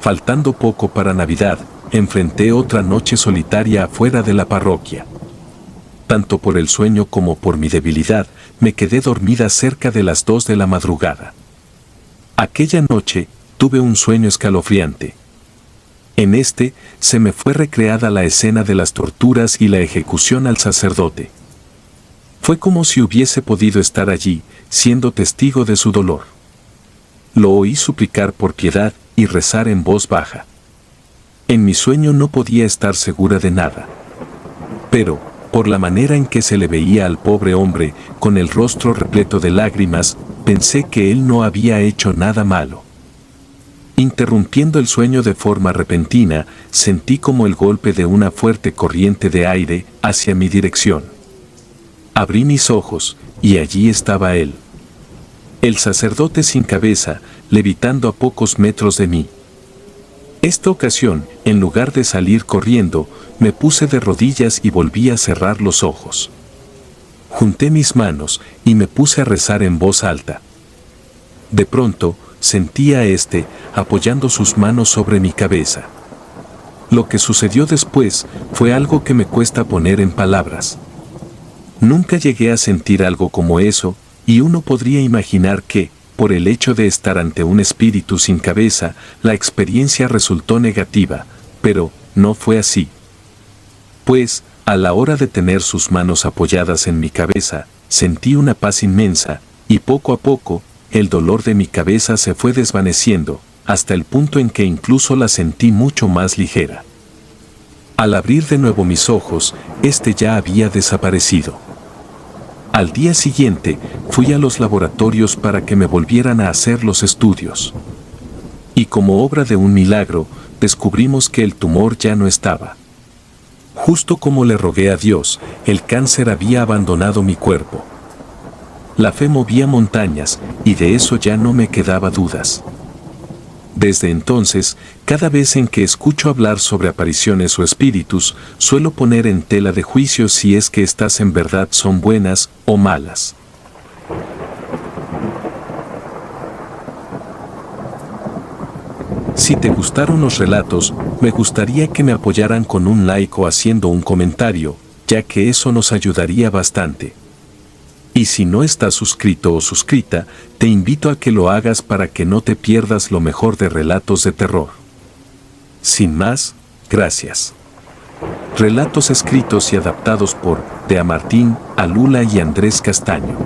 Faltando poco para Navidad, enfrenté otra noche solitaria afuera de la parroquia. Tanto por el sueño como por mi debilidad, me quedé dormida cerca de las 2 de la madrugada. Aquella noche, tuve un sueño escalofriante. En este, se me fue recreada la escena de las torturas y la ejecución al sacerdote. Fue como si hubiese podido estar allí, siendo testigo de su dolor. Lo oí suplicar por piedad y rezar en voz baja. En mi sueño no podía estar segura de nada. Pero, por la manera en que se le veía al pobre hombre, con el rostro repleto de lágrimas, pensé que él no había hecho nada malo. Interrumpiendo el sueño de forma repentina, sentí como el golpe de una fuerte corriente de aire hacia mi dirección. Abrí mis ojos, y allí estaba él. El sacerdote sin cabeza, levitando a pocos metros de mí. Esta ocasión, en lugar de salir corriendo, me puse de rodillas y volví a cerrar los ojos. Junté mis manos y me puse a rezar en voz alta. De pronto, sentí a éste apoyando sus manos sobre mi cabeza. Lo que sucedió después fue algo que me cuesta poner en palabras. Nunca llegué a sentir algo como eso, y uno podría imaginar que, por el hecho de estar ante un espíritu sin cabeza, la experiencia resultó negativa, pero no fue así. Pues, a la hora de tener sus manos apoyadas en mi cabeza, sentí una paz inmensa, y poco a poco, el dolor de mi cabeza se fue desvaneciendo, hasta el punto en que incluso la sentí mucho más ligera. Al abrir de nuevo mis ojos, este ya había desaparecido. Al día siguiente, fui a los laboratorios para que me volvieran a hacer los estudios. Y como obra de un milagro, descubrimos que el tumor ya no estaba. Justo como le rogué a Dios, el cáncer había abandonado mi cuerpo. La fe movía montañas, y de eso ya no me quedaba dudas. Desde entonces, cada vez en que escucho hablar sobre apariciones o espíritus, suelo poner en tela de juicio si es que estas en verdad son buenas o malas. Si te gustaron los relatos, me gustaría que me apoyaran con un like o haciendo un comentario, ya que eso nos ayudaría bastante. Y si no estás suscrito o suscrita, te invito a que lo hagas para que no te pierdas lo mejor de relatos de terror. Sin más, gracias. Relatos escritos y adaptados por Dea Martín, Alula y Andrés Castaño.